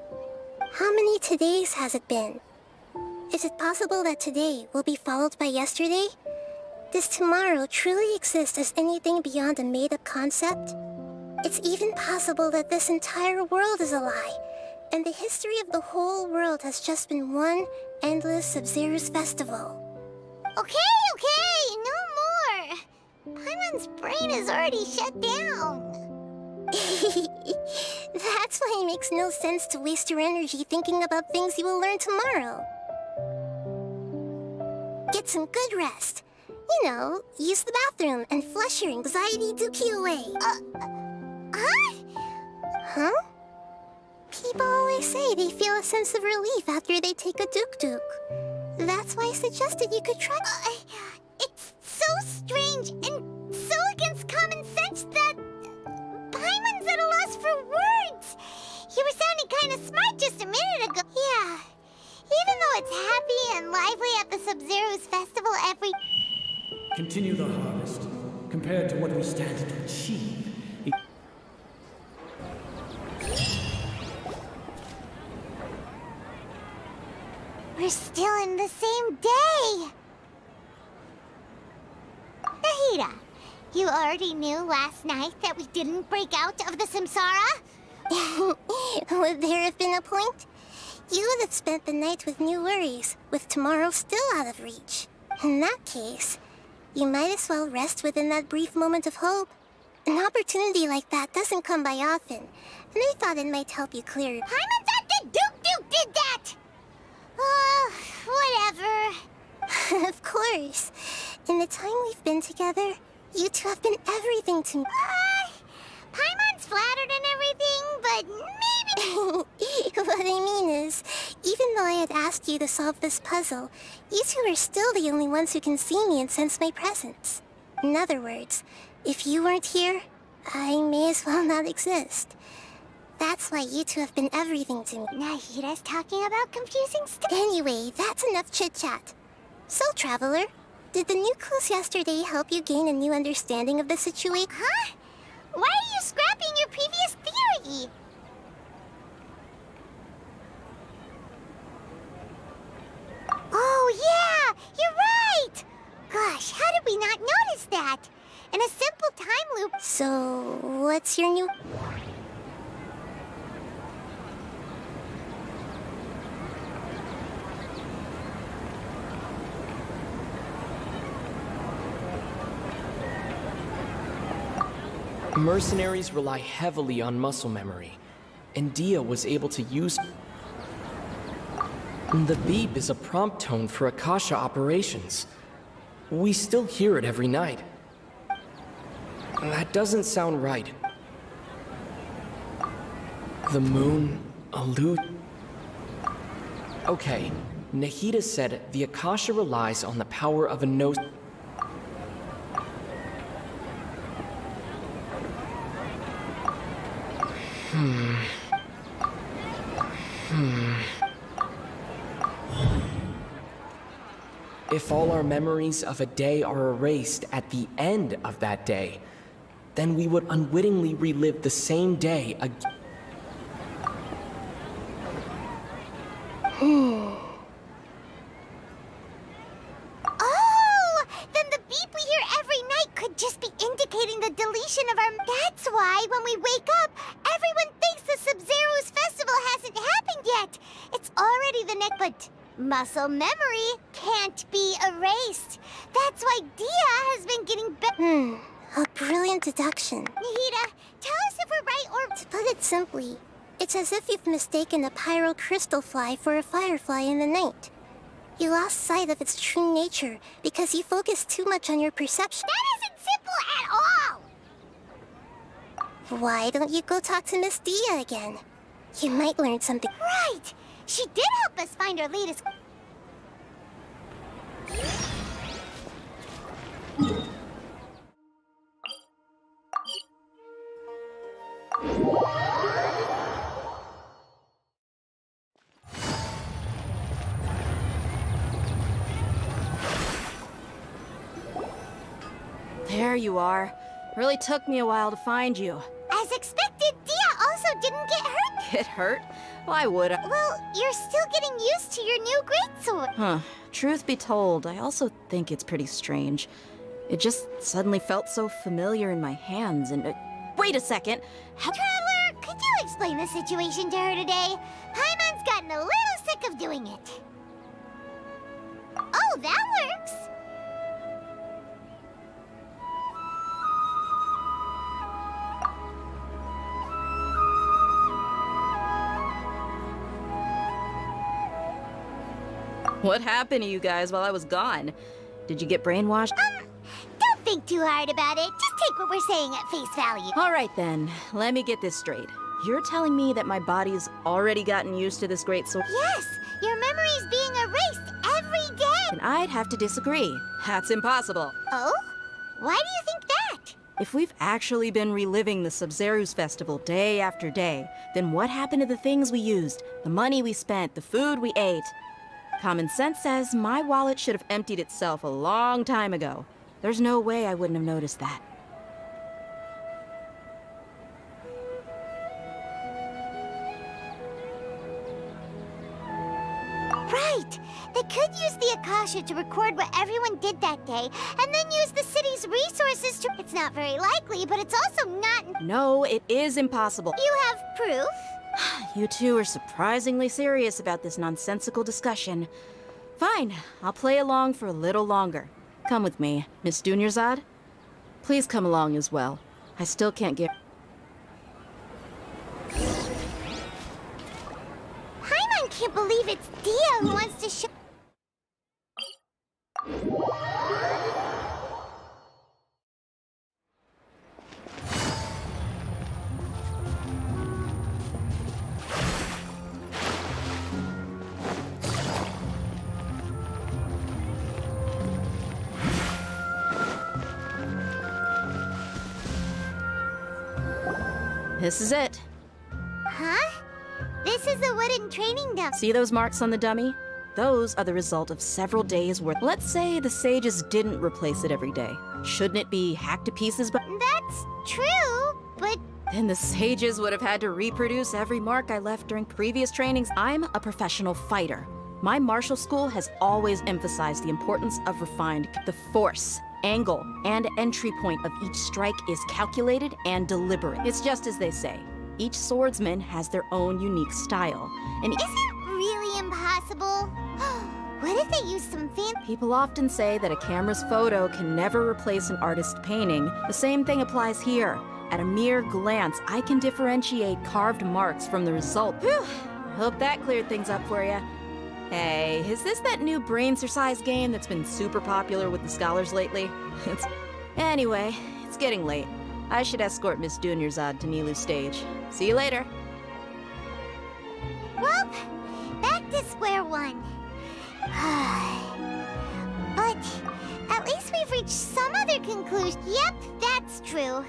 How many todays has it been? Is it possible that today will be followed by yesterday? Does tomorrow truly exist as anything beyond a made-up concept? It's even possible that this entire world is a lie, and the history of the whole world has just been one endless Sub-Zero's festival. Okay, no more! Paimon's brain is already shut down. That's why it makes no sense to waste your energy thinking about things you will learn tomorrow. Get some good rest. You know, use the bathroom and flush your anxiety dookie away. Huh? People always say they feel a sense of relief after they take a duk-duk. That's why I suggested you could try... It's so strange and so against common sense that... Paimon's at a loss for words. You were sounding kind of smart just a minute ago. Yeah. Even though it's happy and lively at the Sub-Zero's festival every... Continue the harvest. Compared to what we stand to achieve, We're still in the same day! Nahida, you already knew last night that we didn't break out of the Samsara? Would there have been a point? You would have spent the night with new worries, with tomorrow still out of reach. In that case, you might as well rest within that brief moment of hope. An opportunity like that doesn't come by often, and I thought it might help you clear it. Paimon thought that Duke did that! Whatever. Of course. In the time we've been together, you two have been everything to me. Paimon's flattered and everything, but What I mean is, even though I had asked you to solve this puzzle, you two are still the only ones who can see me and sense my presence. In other words, if you weren't here, I may as well not exist. That's why you two have been everything to me. Nahita's talking about confusing stuff. Anyway, that's enough chit-chat. So, Traveler, did the new clues yesterday help you gain a new understanding of the situation? Huh? Why are you scrapping your previous theory? Oh, yeah! You're right! Gosh, how did we not notice that? In a simple time loop... So, what's your new... Mercenaries rely heavily on muscle memory, and Dia was able to use... The beep is a prompt tone for Akasha operations. We still hear it every night. That doesn't sound right. The moon, Okay, Nahita said the Akasha relies on the power of a no... If all our memories of a day are erased at the end of that day, then we would unwittingly relive the same day again. Oh! Then the beep we hear every night could just be indicating the deletion of our... That's why when we wake up, everyone thinks the Sub-Zero's festival hasn't happened yet. It's already the next... But muscle memory can't be erased. That's why Dia has been getting A brilliant deduction. Nahita, tell us if we're right or... To put it simply, it's as if you've mistaken a pyro crystal fly for a firefly in the night. You lost sight of its true nature because you focused too much on your perception. That isn't simple at all! Why don't you go talk to Miss Dia again? You might learn something. Right! She did help us find our latest... There you are. Really took me a while to find you. As expected, Dia also didn't get hurt. Get hurt? Why would I? Well, you're still getting used to your new greatsword. Huh. Truth be told, I also think it's pretty strange. It just suddenly felt so familiar in my hands and... wait a second! Traveler, could you explain the situation to her today? Paimon's gotten a little sick of doing it. Oh, that works! What happened to you guys while I was gone? Did you get brainwashed? Don't think too hard about it. Just take what we're saying at face value. All right then, let me get this straight. You're telling me that my body's already gotten used to this great sword? Yes! Your memory's being erased every day! And I'd have to disagree. That's impossible. Oh? Why do you think that? If we've actually been reliving the Sub-Zeru's festival day after day, then what happened to the things we used, the money we spent, the food we ate? Common sense says my wallet should have emptied itself a long time ago. There's no way I wouldn't have noticed that. Right! They could use the Akasha to record what everyone did that day, and then use the city's resources to... It's not very likely, but it's also not... No, it is impossible. You have proof? You two are surprisingly serious about this nonsensical discussion. Fine, I'll play along for a little longer. Come with me, Miss Dunyarzad. Please come along as well. I still can't get... Paimon can't believe it's Dia who wants to show... This is it. Huh? This is a wooden training dump. See those marks on the dummy? Those are the result of several days' work. Let's say the sages didn't replace it every day. Shouldn't it be hacked to pieces? But That's true, but then the sages would have had to reproduce every mark I left during previous trainings. I'm a professional fighter. My martial school has always emphasized the importance of refined. The force, angle, and entry point of each strike is calculated and deliberate. It's just as they say. Each swordsman has their own unique style. And is it really impossible? What if they use some people often say that a camera's photo can never replace an artist's painting. The same thing applies here. At a mere glance, I can differentiate carved marks from the result. Whew. Hope that cleared things up for you. Hey, is this that new brain exercise game that's been super popular with the scholars lately? Anyway, it's getting late. I should escort Miss Dunyarzad to Nilu's stage. See you later. Well, back to square one. But at least we've reached some other conclusion. Yep, that's true.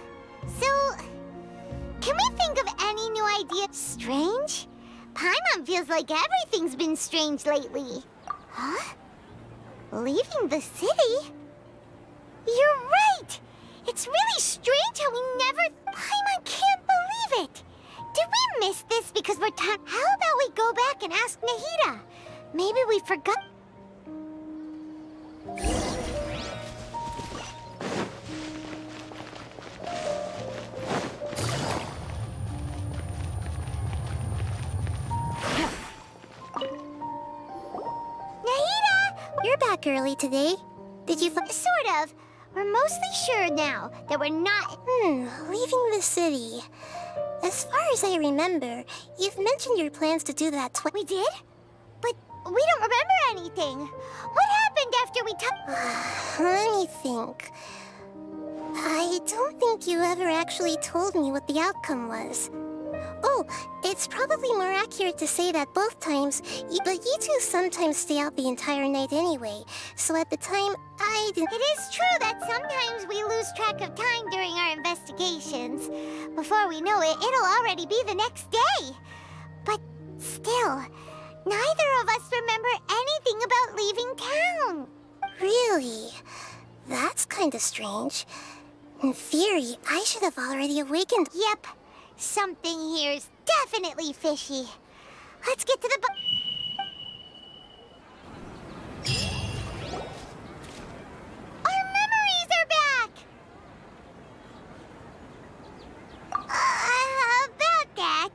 So, can we think of any new ideas? Strange? Paimon feels like everything's been strange lately. Huh? Leaving the city? You're right! It's really strange how we never... Paimon can't believe it! Did we miss this because we're tired? How about we go back and ask Nahida? Maybe we forgot... You're back early today. Did you Sort of. We're mostly sure now that we're not... leaving the city. As far as I remember, you've mentioned your plans to do that We did? But we don't remember anything. What happened after we Let me think. I don't think you ever actually told me what the outcome was. Oh, it's probably more accurate to say that both times, but you two sometimes stay out the entire night anyway, so at the time, I didn't... It is true that sometimes we lose track of time during our investigations. Before we know it, it'll already be the next day. But still, neither of us remember anything about leaving town. Really? That's kinda strange. In theory, I should have already awakened... Yep. Something here's definitely fishy. Let's get to the Our memories are back! About that...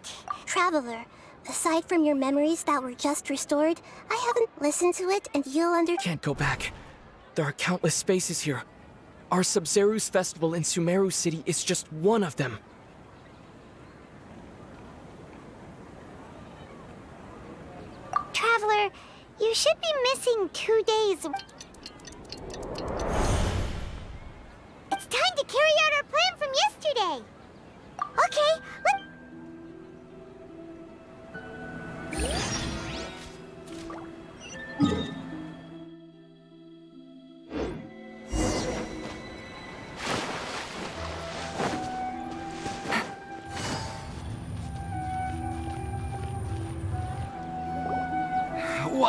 Traveler, aside from your memories that were just restored, I haven't listened to it and you'll Can't go back. There are countless spaces here. Our Sub-Zeru's festival in Sumeru City is just one of them. Traveler, you should be missing 2 days. It's time to carry out our plan from yesterday. Okay,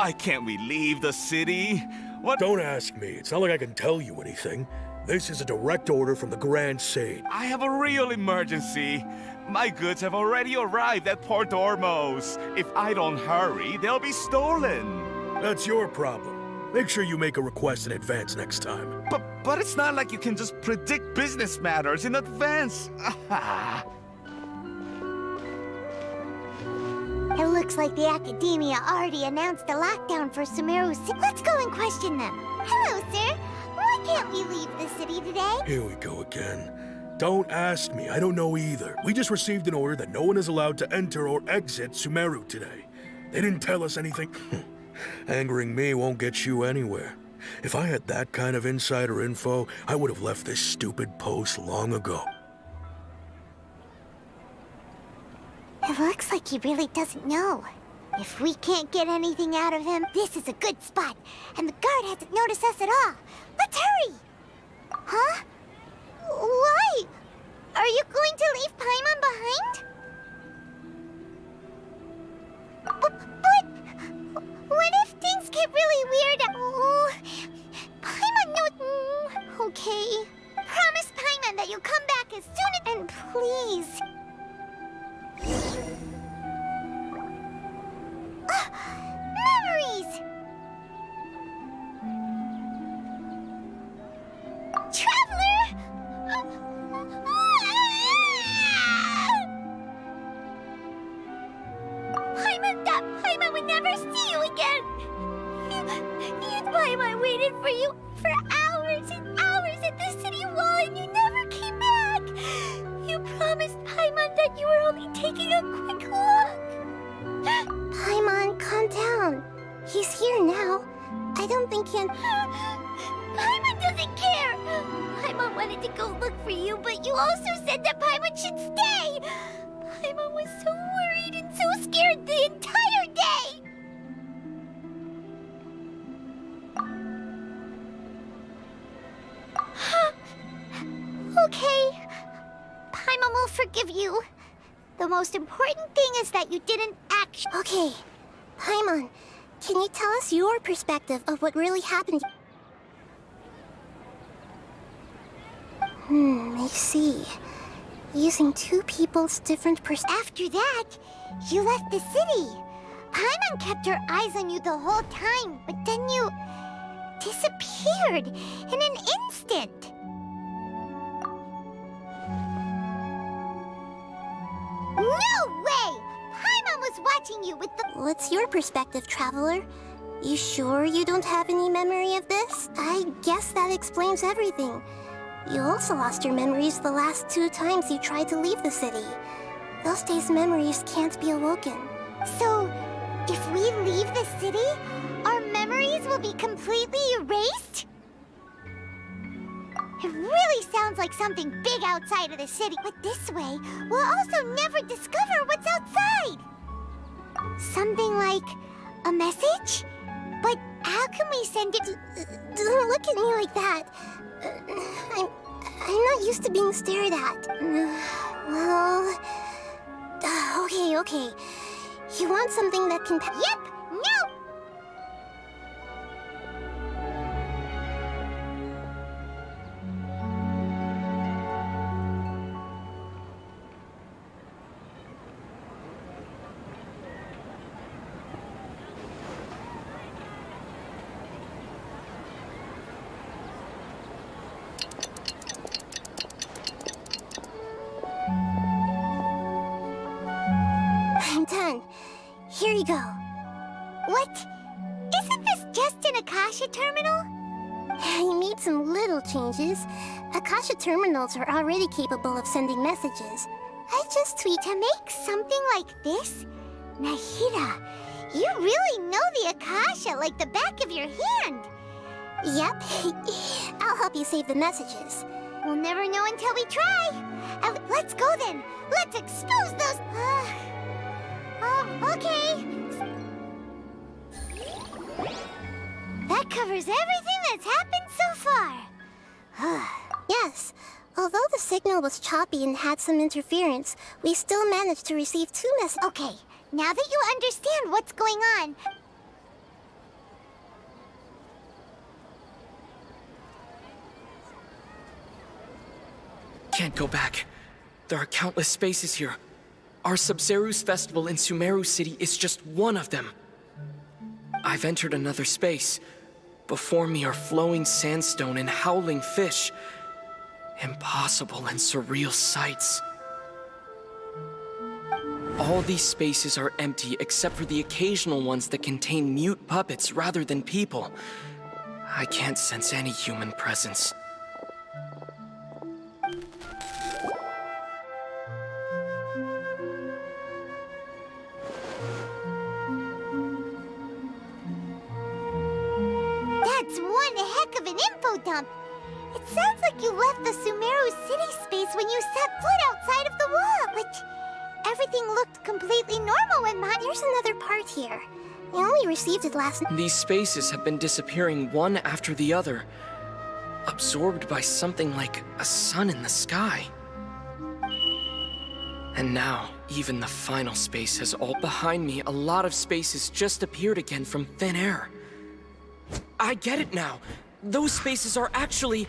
Why can't we leave the city? What? Don't ask me. It's not like I can tell you anything. This is a direct order from the Grand Sage. I have a real emergency. My goods have already arrived at Port Ormos. If I don't hurry, they'll be stolen. That's your problem. Make sure you make a request in advance next time. But it's not like you can just predict business matters in advance. It looks like the Academia already announced a lockdown for Sumeru City. Let's go and question them. Hello, sir. Why can't we leave the city today? Here we go again. Don't ask me. I don't know either. We just received an order that no one is allowed to enter or exit Sumeru today. They didn't tell us anything. Angering me won't get you anywhere. If I had that kind of insider info, I would have left this stupid post long ago. It looks like he really doesn't know. If we can't get anything out of him, this is a good spot. And the guard hasn't noticed us at all. Let's hurry! Huh? Why? Are you going to leave Paimon behind? as soon as... And please... Memories! Traveler! Paimon would never see you again! Paimon waited for you for hours and hours at the city wall and you never came back! You promised Paimon that you were only taking a quick look! Paimon, calm down. He's here now. I don't think he'll... Paimon doesn't care! Paimon wanted to go look for you, but you also said that Paimon should stay! Paimon was so worried and so scared the entire day! Okay. Paimon will forgive you. The most important thing is that you didn't actually... Okay. Paimon, can you tell us your perspective of what really happened? I see. Using two people's different After that, you left the city. Paimon kept her eyes on you the whole time, but then you... disappeared in an instant. No way! Paimon was watching you with the... What's your perspective, Traveler? You sure you don't have any memory of this? I guess that explains everything. You also lost your memories the last 2 times you tried to leave the city. Those days' memories can't be awoken. So, if we leave the city, our memories will be completely erased? It really sounds like something big outside of the city. But this way, we'll also never discover what's outside. Something like a message? But how can we send it? Don't look at me like that. I'm not used to being stared at. Well... Okay. You want something that can... Yep! No! I'm done. Here you go. What? Isn't this just an Akasha terminal? You made some little changes. Akasha terminals are already capable of sending messages. I just tweet to make something like this? Nahida, you really know the Akasha like the back of your hand. Yep. I'll help you save the messages. We'll never know until we try. Let's go then. Let's expose those... okay. That covers everything that's happened so far. Yes. Although the signal was choppy and had some interference, we still managed to receive 2 messages. Okay, now that you understand what's going on... Can't go back. There are countless spaces here. Our Sub-Zeru's festival in Sumeru City is just one of them. I've entered another space. Before me are flowing sandstone and howling fish. Impossible and surreal sights. All these spaces are empty except for the occasional ones that contain mute puppets rather than people. I can't sense any human presence. That's one heck of an info dump. It sounds like you left the Sumeru city space when you set foot outside of the wall, but everything looked completely normal when There's another part here. I only received it last night. These spaces have been disappearing one after the other, absorbed by something like a sun in the sky. And now, even the final space has all behind me. A lot of spaces just appeared again from thin air. I get it now. Those spaces are actually...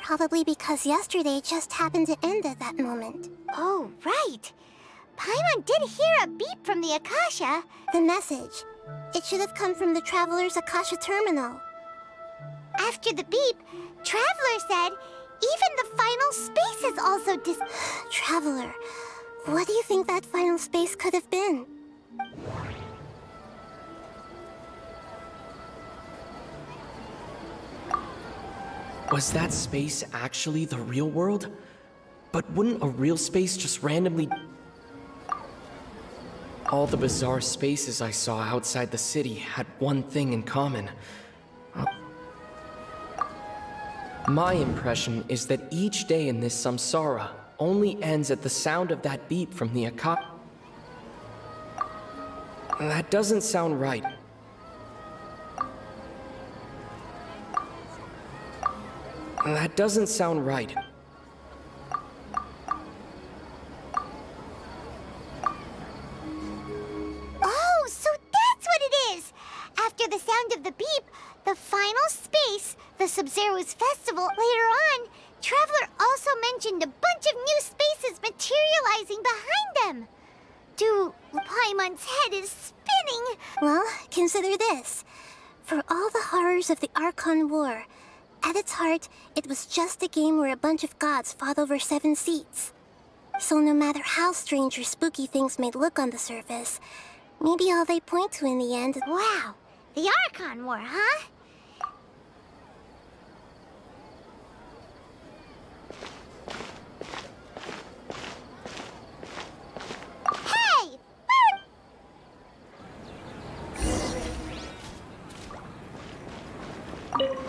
Probably because yesterday just happened to end at that moment. Oh, right. Paimon did hear a beep from the Akasha. The message. It should have come from the Traveler's Akasha terminal. After the beep, Traveler said, even the final space is also Traveler, what do you think that final space could have been? Was that space actually the real world? But wouldn't a real space just randomly... All the bizarre spaces I saw outside the city had one thing in common. My impression is that each day in this samsara only ends at the sound of that beep from the Akasha. That doesn't sound right. That doesn't sound right. Oh, so that's what it is! After the sound of the beep, the final space, the Sub-Zero's festival, later on, Traveler also mentioned a bunch of new spaces materializing behind them. Dude, Paimon's head is spinning. Well, consider this. For all the horrors of the Archon War, at its heart, it was just a game where a bunch of gods fought over 7 seats. So no matter how strange or spooky things may look on the surface, maybe all they point to in the end... Wow, the Archon War, huh? Hey! Where...